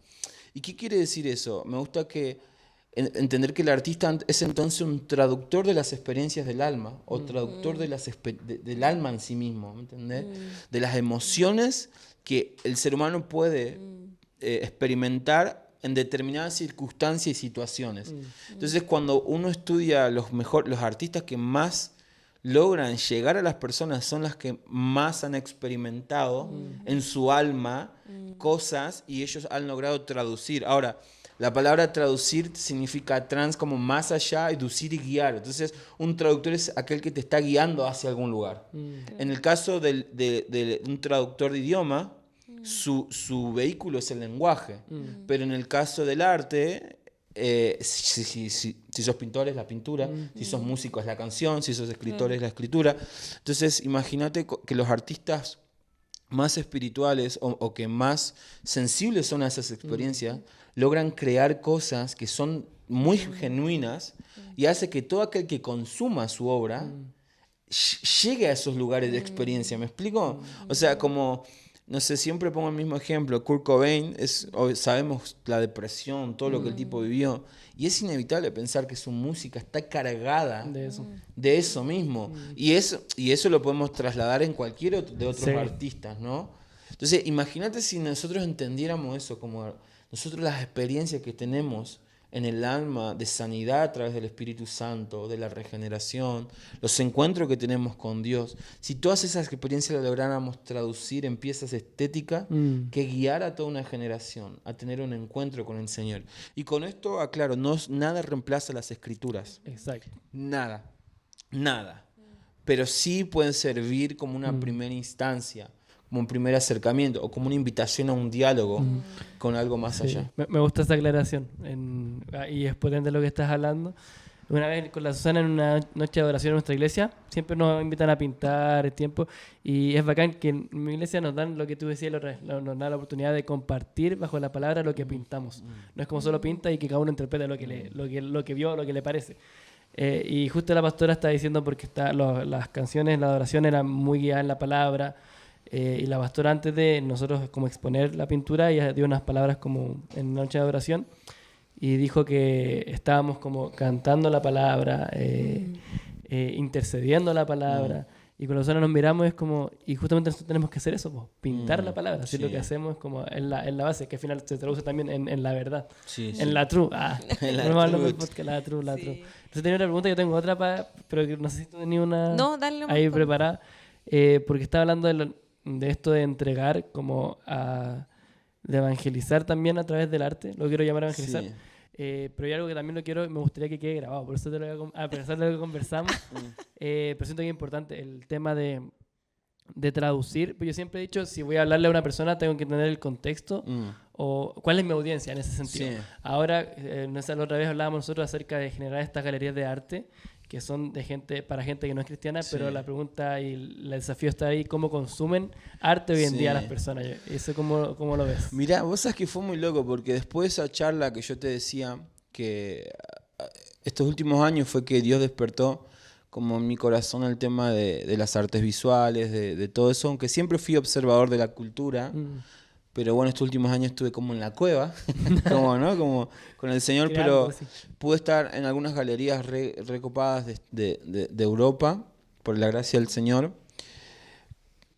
¿Y qué quiere decir eso? Me gusta entender que el artista es entonces un traductor de las experiencias del alma, o traductor del alma en sí mismo, ¿me entendés? De las emociones que el ser humano puede experimentar en determinadas circunstancias y situaciones. Entonces, cuando uno estudia los artistas que más logran llegar a las personas son las que más han experimentado en su alma cosas y ellos han logrado traducir. Ahora, la palabra traducir significa como más allá, educir y guiar. Entonces, un traductor es aquel que te está guiando hacia algún lugar. En el caso de un traductor de idioma, su vehículo es el lenguaje. Pero en el caso del arte, si sos pintor es la pintura, si sos músico es la canción, si sos escritor es la escritura. Entonces, imagínate que los artistas más espirituales o que más sensibles son a esas experiencias, logran crear cosas que son muy genuinas y hace que todo aquel que consuma su obra llegue a esos lugares de experiencia. ¿Me explico? O sea, como, no sé, siempre pongo el mismo ejemplo. Kurt Cobain, sabemos la depresión, todo lo que el tipo vivió, y es inevitable pensar que su música está cargada de eso mismo. Y eso lo podemos trasladar en cualquier de otros artistas, ¿no? Entonces, imagínate si nosotros entendiéramos eso, como nosotros las experiencias que tenemos en el alma de sanidad a través del Espíritu Santo, de la regeneración, los encuentros que tenemos con Dios, si todas esas experiencias las lográramos traducir en piezas estéticas que guiara a toda una generación a tener un encuentro con el Señor. Y con esto, aclaro, nada reemplaza las Escrituras. Exacto. Nada. Pero sí pueden servir como una primera instancia, como un primer acercamiento o como una invitación a un diálogo con algo más allá. Me gusta esa aclaración y es potente lo que estás hablando. Una vez con la Susana en una noche de adoración en nuestra iglesia, siempre nos invitan a pintar el tiempo y es bacán que en mi iglesia nos dan lo que tú decías, nos dan la oportunidad de compartir bajo la palabra lo que pintamos. No es como solo pinta y que cada uno interpreta lo que vio, lo que le parece. Y justo la pastora está diciendo porque las canciones, la adoración eran muy guiadas en la palabra. Y la pastora, antes de nosotros como exponer la pintura, ella dio unas palabras como en noche de adoración y dijo que estábamos como cantando la palabra, intercediendo la palabra, y con los ojos nos miramos es como, y justamente nosotros tenemos que hacer eso, pues, pintar la palabra, así lo que hacemos es como en la base, que al final se traduce también en la verdad, en la true, la true. Entonces tenía otra pregunta, yo tengo otra, pero que no sé si tú tenías una ahí preparada, porque estaba hablando de esto de entregar, como de evangelizar también a través del arte, lo quiero llamar evangelizar. Sí. Pero hay algo que también me gustaría que quede grabado, por eso a pesar de lo que conversamos, pero siento que es importante el tema de traducir. Pues yo siempre he dicho, si voy a hablarle a una persona, tengo que entender el contexto o cuál es mi audiencia en ese sentido. Sí. Ahora, la otra vez hablábamos nosotros acerca de generar estas galerías de arte que son para gente que no es cristiana, pero la pregunta y el desafío está ahí, ¿cómo consumen arte hoy en día las personas? ¿Eso cómo lo ves? Mirá, vos sabés que fue muy loco, porque después de esa charla que yo te decía, que estos últimos años fue que Dios despertó como en mi corazón el tema de las artes visuales, de todo eso, aunque siempre fui observador de la cultura, pero bueno, estos últimos años estuve como en la cueva, como con el Señor, pero pude estar en algunas galerías recopadas de Europa, por la gracia del Señor.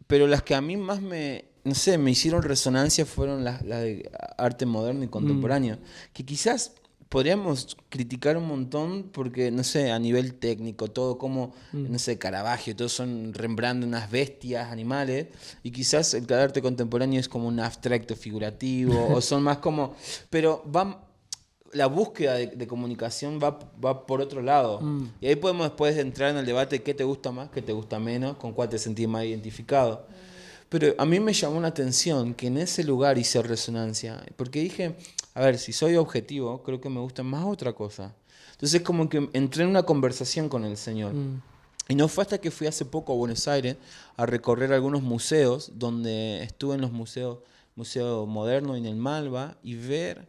Pero las que a mí más me no sé, me hicieron resonancia fueron las de arte moderno y contemporáneo. Que quizás podríamos criticar un montón porque, no sé, a nivel técnico, todo como, no sé, Caravaggio, todos son Rembrandt, unas bestias, animales, y quizás el arte contemporáneo es como un abstracto figurativo, o son más como... Pero la búsqueda de comunicación va por otro lado. Y ahí podemos después entrar en el debate de qué te gusta más, qué te gusta menos, con cuál te sentís más identificado. Pero a mí me llamó la atención que en ese lugar hice resonancia, porque dije, a ver, si soy objetivo, creo que me gusta más otra cosa. Entonces como que entré en una conversación con el Señor. Y no fue hasta que fui hace poco a Buenos Aires a recorrer algunos museos, donde estuve en los Museo Moderno y en el Malva, y ver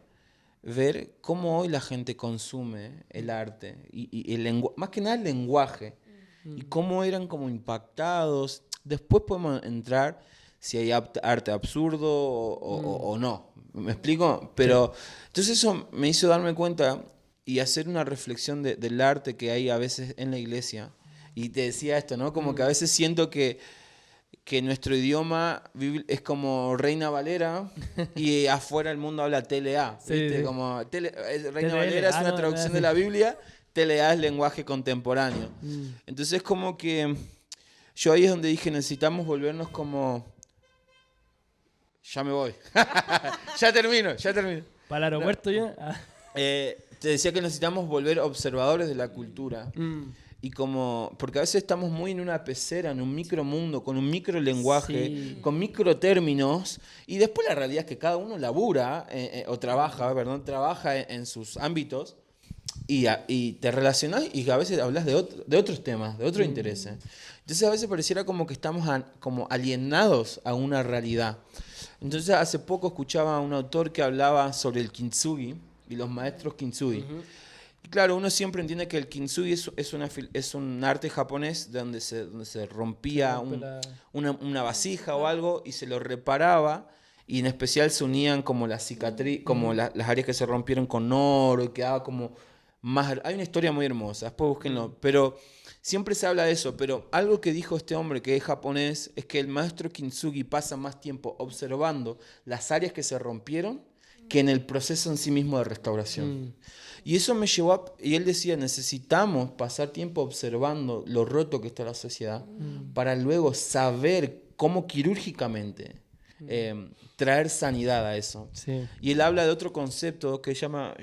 cómo hoy la gente consume el arte, y más que nada el lenguaje, y cómo eran como impactados. Después podemos entrar si hay arte absurdo o no. ¿Me explico? Pero entonces eso me hizo darme cuenta y hacer una reflexión del arte que hay a veces en la iglesia. Y te decía esto, ¿no? Como que a veces siento que nuestro idioma es como Reina Valera y afuera el mundo habla TLA. ¿Viste? Sí. Como Reina TLL, Valera es una no, traducción sí. de la Biblia, TLA es lenguaje contemporáneo. Entonces como que yo ahí es donde dije, necesitamos volvernos como... Ya me voy. Ya termino. ¿Para el aeropuerto ya? Te decía que necesitamos volver observadores de la cultura. Y como, porque a veces estamos muy en una pecera, en un micromundo, con un micro lenguaje, Sí. con micro términos, y después la realidad es que cada uno labura, o trabaja, perdón, trabaja en sus ámbitos, y te relacionás y a veces hablas de otros temas, de otros intereses. Entonces a veces pareciera como que estamos como alienados a una realidad. Entonces hace poco escuchaba a un autor que hablaba sobre el kintsugi y los maestros kintsugi. Y claro, uno siempre entiende que el kintsugi es un arte japonés donde se rompía una vasija o algo y se lo reparaba, y en especial se unían como las cicatrices, como las áreas que se rompieron con oro, y quedaba como más... Hay una historia muy hermosa, después búsquenlo, pero siempre se habla de eso. Pero algo que dijo este hombre que es japonés es que el maestro kintsugi pasa más tiempo observando las áreas que se rompieron que en el proceso en sí mismo de restauración. Y eso me llevó y él decía, necesitamos pasar tiempo observando lo roto que está la sociedad para luego saber cómo quirúrgicamente traer sanidad a eso. Sí. Y él habla de otro concepto que se llama...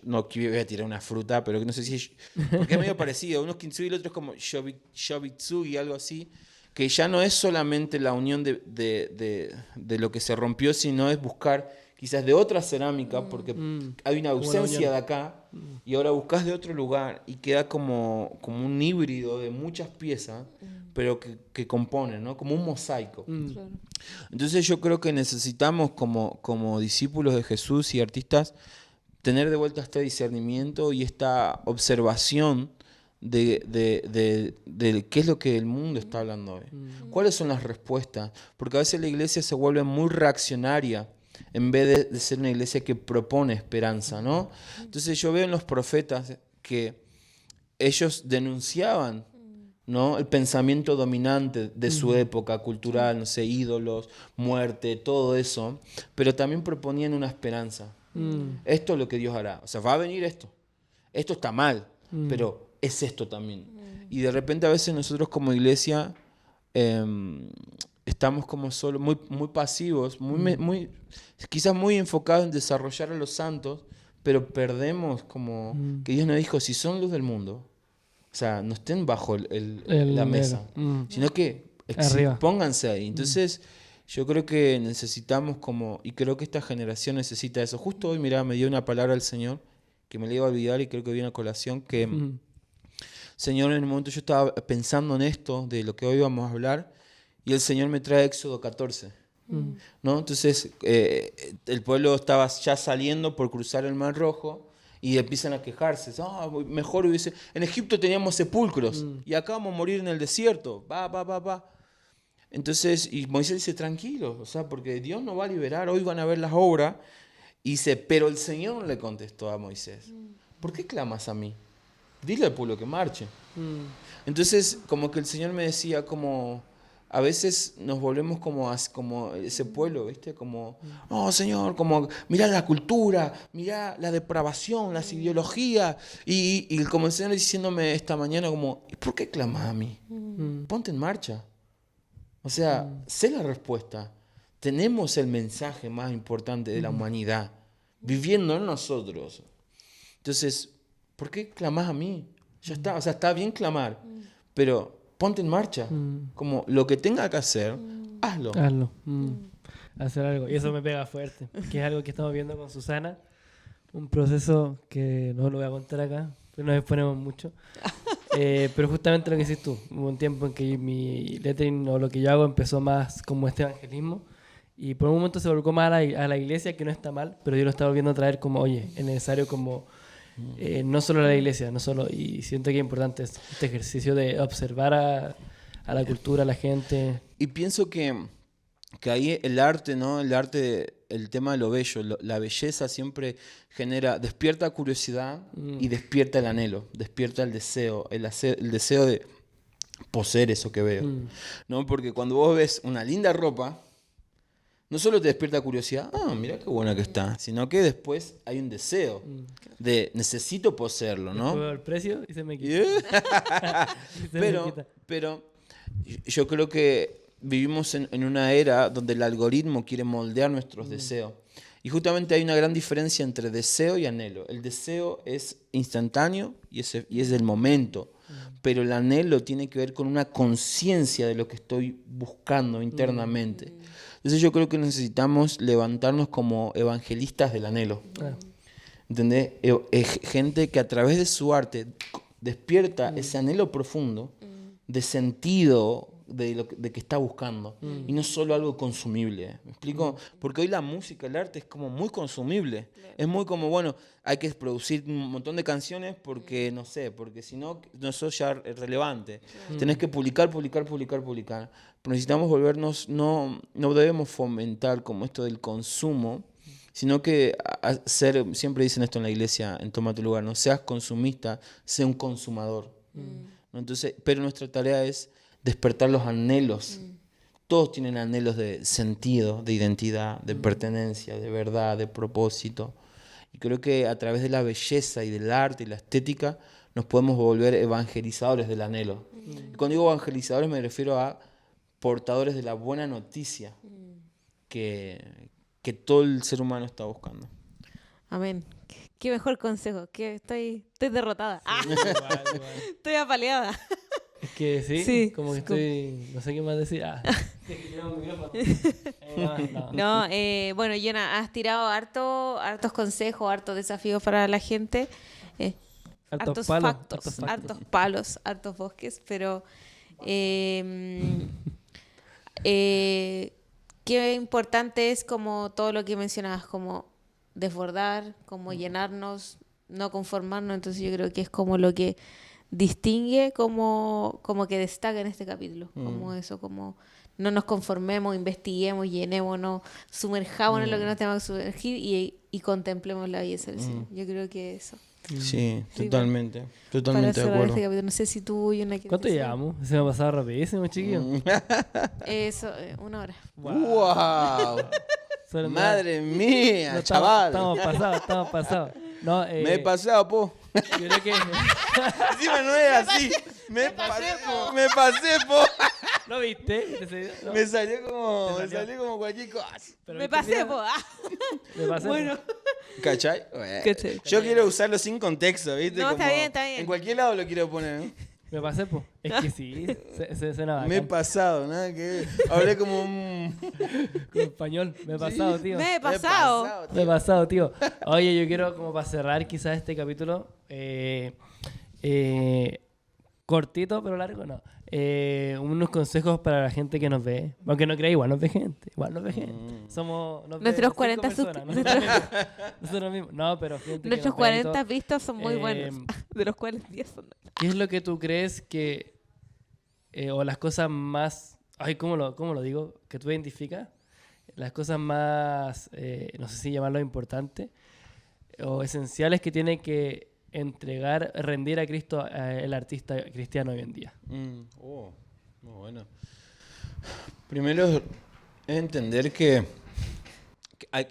no, que voy a tirar una fruta, pero que no sé si es... Porque es medio parecido. Uno es kintsugi y el otro es como shobitsugi, algo así. Que ya no es solamente la unión de lo que se rompió, sino es buscar quizás de otra cerámica, porque hay una ausencia de acá, y ahora buscas de otro lugar, y queda como un híbrido de muchas piezas, pero que componen, ¿no? Como un mosaico. Claro. Entonces yo creo que necesitamos como discípulos de Jesús y artistas tener de vuelta este discernimiento y esta observación de qué es lo que el mundo está hablando hoy. ¿Cuáles son las respuestas? Porque a veces la iglesia se vuelve muy reaccionaria en vez de ser una iglesia que propone esperanza, ¿no? Entonces yo veo en los profetas que ellos denunciaban, ¿no?, el pensamiento dominante de su época cultural, no sé, ídolos, muerte, todo eso, pero también proponían una esperanza. Esto es lo que Dios hará. O sea, va a venir esto. Esto está mal, pero es esto también. Y de repente a veces nosotros como iglesia estamos como solo, muy, muy pasivos, quizás muy enfocados en desarrollar a los santos, pero perdemos como que Dios nos dijo, si son luz del mundo, o sea, no estén bajo la mesa, sino que pónganse ahí. Entonces, yo creo que necesitamos y creo que esta generación necesita eso. Justo hoy, mirá, me dio una palabra el Señor, que me la iba a olvidar y creo que viene a colación, que, Señor, en el momento yo estaba pensando en esto, de lo que hoy vamos a hablar, y el Señor me trae Éxodo 14. ¿No? Entonces, el pueblo estaba ya saliendo por cruzar el Mar Rojo, y empiezan a quejarse. Mejor hubiese... En Egipto teníamos sepulcros y acá vamos a morir en el desierto. Entonces, y Moisés dice, tranquilo, o sea, porque Dios nos va a liberar, hoy van a ver las obras. Y dice, pero el Señor no le contestó a Moisés. ¿Por qué clamas a mí? Dile al pueblo que marche. Entonces, como que el Señor me decía como... a veces nos volvemos como ese pueblo, ¿viste? Como, oh Señor, como, mirá la cultura, mirá la depravación, las ideologías. Y como el Señor diciéndome esta mañana, como, ¿y por qué clamas a mí? Ponte en marcha. O sea, sé la respuesta. Tenemos el mensaje más importante de la humanidad, viviendo en nosotros. Entonces, ¿por qué clamas a mí? Ya está, o sea, está bien clamar, pero ponte en marcha. Como lo que tenga que hacer, hazlo. Hazlo. Hacer algo. Y eso me pega fuerte. Que es algo que estamos viendo con Susana. Un proceso que no lo voy a contar acá, pero nos exponemos mucho. Pero justamente lo que dices tú. Hubo un tiempo en que mi lettering o lo que yo hago empezó más como este evangelismo. Y por un momento se volcó más a la iglesia, que no está mal, pero yo lo estaba volviendo a traer como, oye, es necesario como... no solo la iglesia, no solo, y siento que es importante este ejercicio de observar a la cultura, a la gente. Y pienso que ahí el arte, ¿no? El arte, el tema de lo bello, la belleza siempre despierta curiosidad y despierta el anhelo, despierta el deseo de poseer eso que veo, ¿no? Porque cuando vos ves una linda ropa, no solo te despierta curiosidad, mira qué buena que está, sino que después hay un deseo de necesito poseerlo, ¿no? Después veo el precio y se me quita. Pero yo creo que vivimos en una era donde el algoritmo quiere moldear nuestros deseos. Y justamente hay una gran diferencia entre deseo y anhelo. El deseo es instantáneo y es del momento, pero el anhelo tiene que ver con una conciencia de lo que estoy buscando internamente. Entonces yo creo que necesitamos levantarnos como evangelistas del anhelo. ¿Entendés? Gente que a través de su arte despierta ese anhelo profundo de sentido de que está buscando y no solo algo consumible. ¿Me explico? Porque hoy la música, el arte es como muy consumible. Es muy como, bueno, hay que producir un montón de canciones porque, no sé, porque si no, no sos ya relevante. Tenés que publicar. Pero necesitamos volvernos, no debemos fomentar como esto del consumo, sino que siempre dicen esto en la iglesia, en Toma tu lugar, no seas consumista, sé un consumador. ¿No? Entonces, pero nuestra tarea es despertar los anhelos. Todos tienen anhelos de sentido, de identidad, de pertenencia, de verdad, de propósito. Y creo que a través de la belleza y del arte y la estética nos podemos volver evangelizadores del anhelo. Y cuando digo evangelizadores me refiero a portadores de la buena noticia que todo el ser humano está buscando. Amén. Qué mejor consejo. Que estoy derrotada. Igual. Estoy apaleada. Es que sí, como que estoy... No sé qué más decir. No, bueno, Jonah, has tirado hartos consejos, hartos desafíos para la gente. Hartos factos, hartos palos, hartos bosques, pero qué importante es como todo lo que mencionabas, como desbordar, como llenarnos, no conformarnos. Entonces yo creo que es como lo que distingue, como que destaca en este capítulo, como eso, como no nos conformemos, investiguemos, llenémonos, sumerjámonos en lo que nos tenemos que sumergir y contemplemos la belleza del Señor. Yo creo que eso. Sí, totalmente Para de acuerdo. este capítulo. No sé si tú y una... ¿Cuánto llevamos? Se me ha pasado rapidísimo, chiquillo. Eso, 1 hora. ¡Wow! ¡Madre mía, no, chaval! Estamos pasados. No, me he pasado, po. Yo creo que... Encima no es así. Me pasé, po. ¿Lo viste? ¿No? Me salió como cualquier cosa. Pero Me ¿viste pasé, el po. video? Me pasé, Bueno. ¿Cachai? ¿Cachai? Yo quiero usarlo sin contexto, ¿viste? No, como está bien. En cualquier lado lo quiero poner, ¿no? Me pasé, po. Es que sí, se suena bacán. Me he pasado, nada que ver. Hablé como un... Con español. Me he pasado, tío. Me he pasado. Me he pasado, tío. Oye, yo quiero como para cerrar quizás este capítulo, cortito pero largo, no. Unos consejos para la gente que nos ve. Aunque no crea, igual nos ve gente. Somos... Nuestros 40 Nosotros mismos. No, pero gente Nuestros que nos ve y 40 todo. vistos son muy buenos. De los cuales 10 son... ¿Qué es lo que tú crees que... o las cosas más... Ay, ¿cómo lo digo? Que tú identificas. Las cosas más... no sé si llamarlo importante o esenciales que tiene que rendir a Cristo el artista cristiano hoy en día. Muy bueno. Primero es entender que hay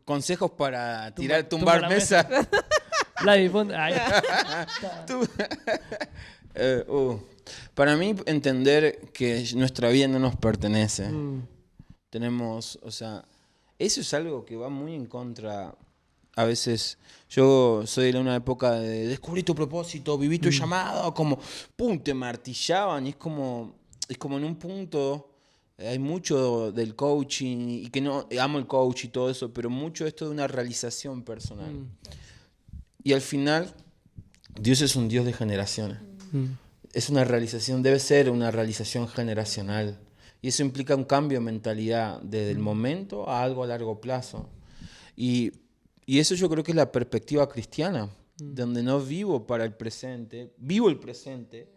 consejos para tumbar tumba la mesa. Vladi, ponte. Ay. Tú- Para mí, entender que nuestra vida no nos pertenece. Tenemos, o sea, eso es algo que va muy en contra. A veces yo soy de una época de descubrí tu propósito, viví tu llamado, como pum, te martillaban y es como en un punto. Hay mucho del coaching y que no amo el coach y todo eso, pero mucho esto de una realización personal. Y al final, Dios es un Dios de generaciones. Es una realización, debe ser una realización generacional. Y eso implica un cambio de mentalidad desde el momento a algo a largo plazo. Y eso yo creo que es la perspectiva cristiana, donde no vivo para el presente, vivo el presente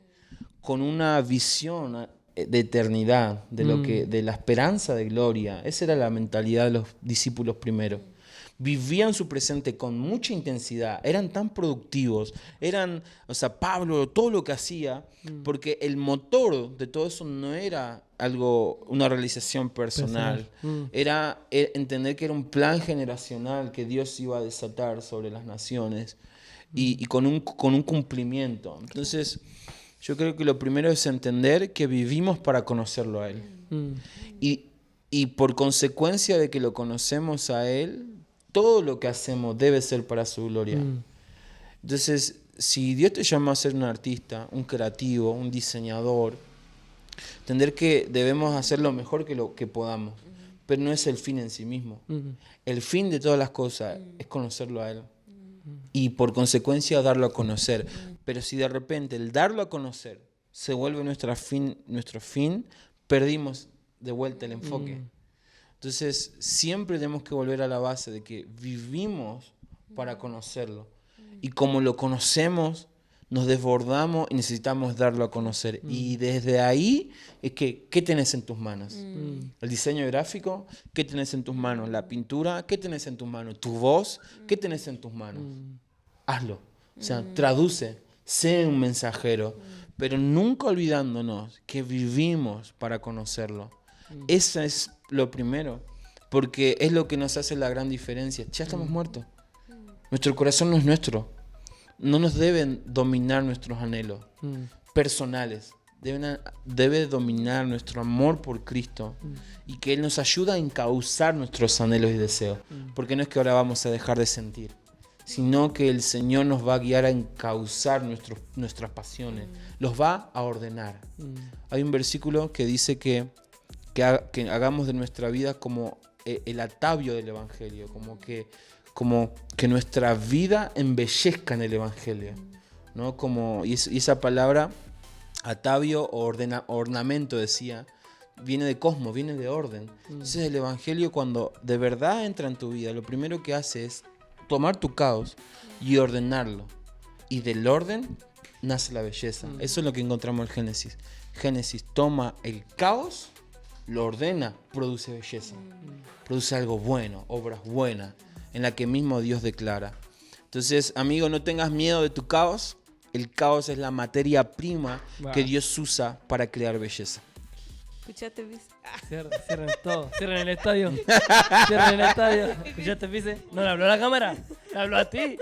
con una visión de eternidad, de la esperanza de gloria. Esa era la mentalidad de los discípulos primeros. Vivían su presente con mucha intensidad, eran tan productivos, Pablo, todo lo que hacía, porque el motor de todo eso no era una realización personal, era entender que era un plan generacional que Dios iba a desatar sobre las naciones y con un cumplimiento. Entonces, yo creo que lo primero es entender que vivimos para conocerlo a Él. Y por consecuencia de que lo conocemos a Él, todo lo que hacemos debe ser para su gloria. Entonces, si Dios te llama a ser un artista, un creativo, un diseñador, entender que debemos hacer lo mejor que podamos, pero no es el fin en sí mismo. El fin de todas las cosas es conocerlo a Él y por consecuencia darlo a conocer. Pero si de repente el darlo a conocer se vuelve nuestro fin, perdimos de vuelta el enfoque. Entonces, siempre tenemos que volver a la base de que vivimos para conocerlo. Y como lo conocemos, nos desbordamos y necesitamos darlo a conocer. Y desde ahí es que, ¿qué tenés en tus manos? El diseño gráfico, ¿qué tenés en tus manos? La pintura, ¿qué tenés en tus manos? Tu voz, ¿qué tenés en tus manos? Hazlo. O sea, traduce, sé un mensajero. Pero nunca olvidándonos que vivimos para conocerlo. Eso es lo primero, porque es lo que nos hace la gran diferencia. Ya estamos muertos. Nuestro corazón no es nuestro. No nos deben dominar nuestros anhelos personales. Debe dominar nuestro amor por Cristo y que Él nos ayuda a encauzar nuestros anhelos y deseos. Porque no es que ahora vamos a dejar de sentir, sino que el Señor nos va a guiar a encauzar nuestras pasiones. Los va a ordenar. Hay un versículo que dice que hagamos de nuestra vida como el atavio del Evangelio, como que nuestra vida embellezca en el Evangelio, ¿no? Y esa palabra, atavio o ornamento, decía, viene de cosmos, viene de orden. Entonces el Evangelio, cuando de verdad entra en tu vida, lo primero que hace es tomar tu caos y ordenarlo. Y del orden nace la belleza. Eso es lo que encontramos en Génesis. Génesis toma el caos, lo ordena, produce belleza. Produce algo bueno, obras buenas, en la que mismo Dios declara. Entonces, amigo, no tengas miedo de tu caos. El caos es la materia prima que Dios usa para crear belleza. ¿Escuchaste, Pise? Cierren todo. Cierren el estadio. Cierren el estadio. ¿Escuchaste, Pise? ¿No le habló a la cámara? ¿Le habló a ti?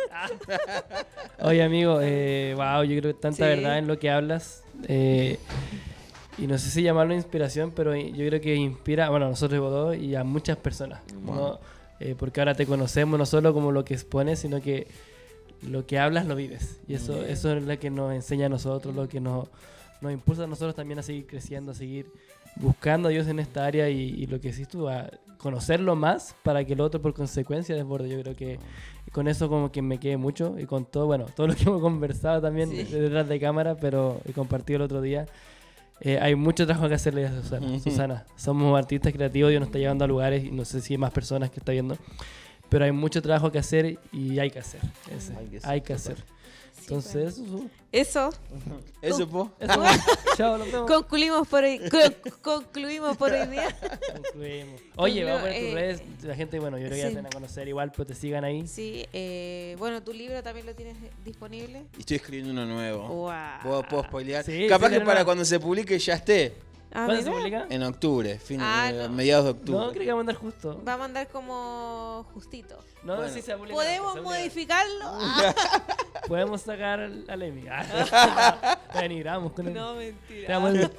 Oye, amigo, wow, yo creo que tanta verdad en lo que hablas. Y no sé si llamarlo inspiración, pero yo creo que inspira, bueno, a nosotros dos y a muchas personas. ¿No? Porque ahora te conocemos no solo como lo que expones, sino que lo que hablas lo vives. Y eso es lo que nos enseña a nosotros, lo que nos impulsa a nosotros también a seguir creciendo, a seguir buscando a Dios en esta área y lo que decís tú, a conocerlo más para que el otro por consecuencia desborde. Yo creo que con eso como que me quedé mucho y con todo, bueno, todo lo que hemos conversado también detrás de cámara, pero he compartido el otro día. Hay mucho trabajo que hacerle a Susana. Somos artistas creativos, Dios nos está llevando a lugares y no sé si hay más personas que está viendo, pero hay mucho trabajo que hacer y hay que hacer. Hay que hacer. Entonces, eso. Eso, po. Chao, nos vemos. Concluimos por hoy día. Concluimos. Oye, vamos a poner tus redes. La gente, bueno, yo creo que ya te van a conocer igual, pues te sigan ahí. Sí, bueno, tu libro también lo tienes disponible. Y estoy escribiendo uno nuevo. Wow. ¿Puedo spoilear? Sí, Capaz sí, que para cuando se publique ya esté. Ah, ¿Cuándo se mira. publica? En octubre, No. mediados de octubre. No, creo que va a mandar justo. Va a mandar como justito. No, Bueno. sí se va a publicar. ¿Podemos se va a publicar. modificarlo? Podemos sacar a Emi. Denigramos con él. No, mentira. Te amo el-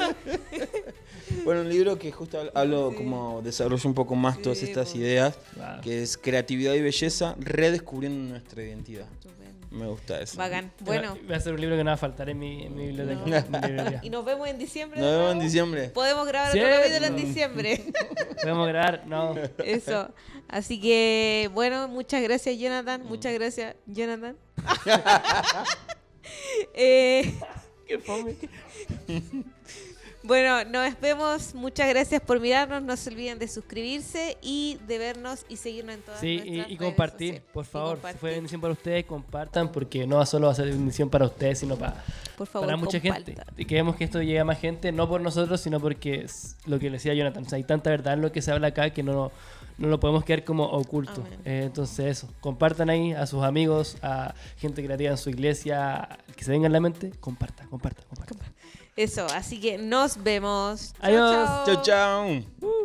Bueno, un libro que justo hablo como desarrollo un poco más todas Sí, estas po. ideas, Wow. que es creatividad y belleza, redescubriendo nuestra identidad. Estupendo. Me gusta eso. Bacán. Bueno, Va a ser un libro que no va a faltar en mi biblioteca. No. en mi librería. y nos vemos en diciembre. Nos de vemos en nuevo. diciembre. Podemos grabar Sí. otro capítulo en diciembre. Podemos grabar, no. Eso. Así que, bueno, muchas gracias, Jonathan. Muchas gracias, Jonathan. Qué fome. Bueno, nos vemos. Muchas gracias por mirarnos. No se olviden de suscribirse y de vernos y seguirnos en todas Sí, nuestras y redes compartir, sociales. por Y favor. Si compartir. fue bendición para ustedes, compartan, porque no solo va a ser bendición para ustedes, sino Por favor, para mucha compartan. gente. Y queremos que esto llegue a más gente, no por nosotros, sino porque es lo que le decía Jonathan. O sea, hay tanta verdad en lo que se habla acá que no lo podemos quedar como oculto. Amén. Entonces eso, compartan ahí a sus amigos, a gente creativa en su iglesia, que se venga en la mente, compartan. Eso, así que nos vemos. Chao, Adiós. chao. Chao, chao.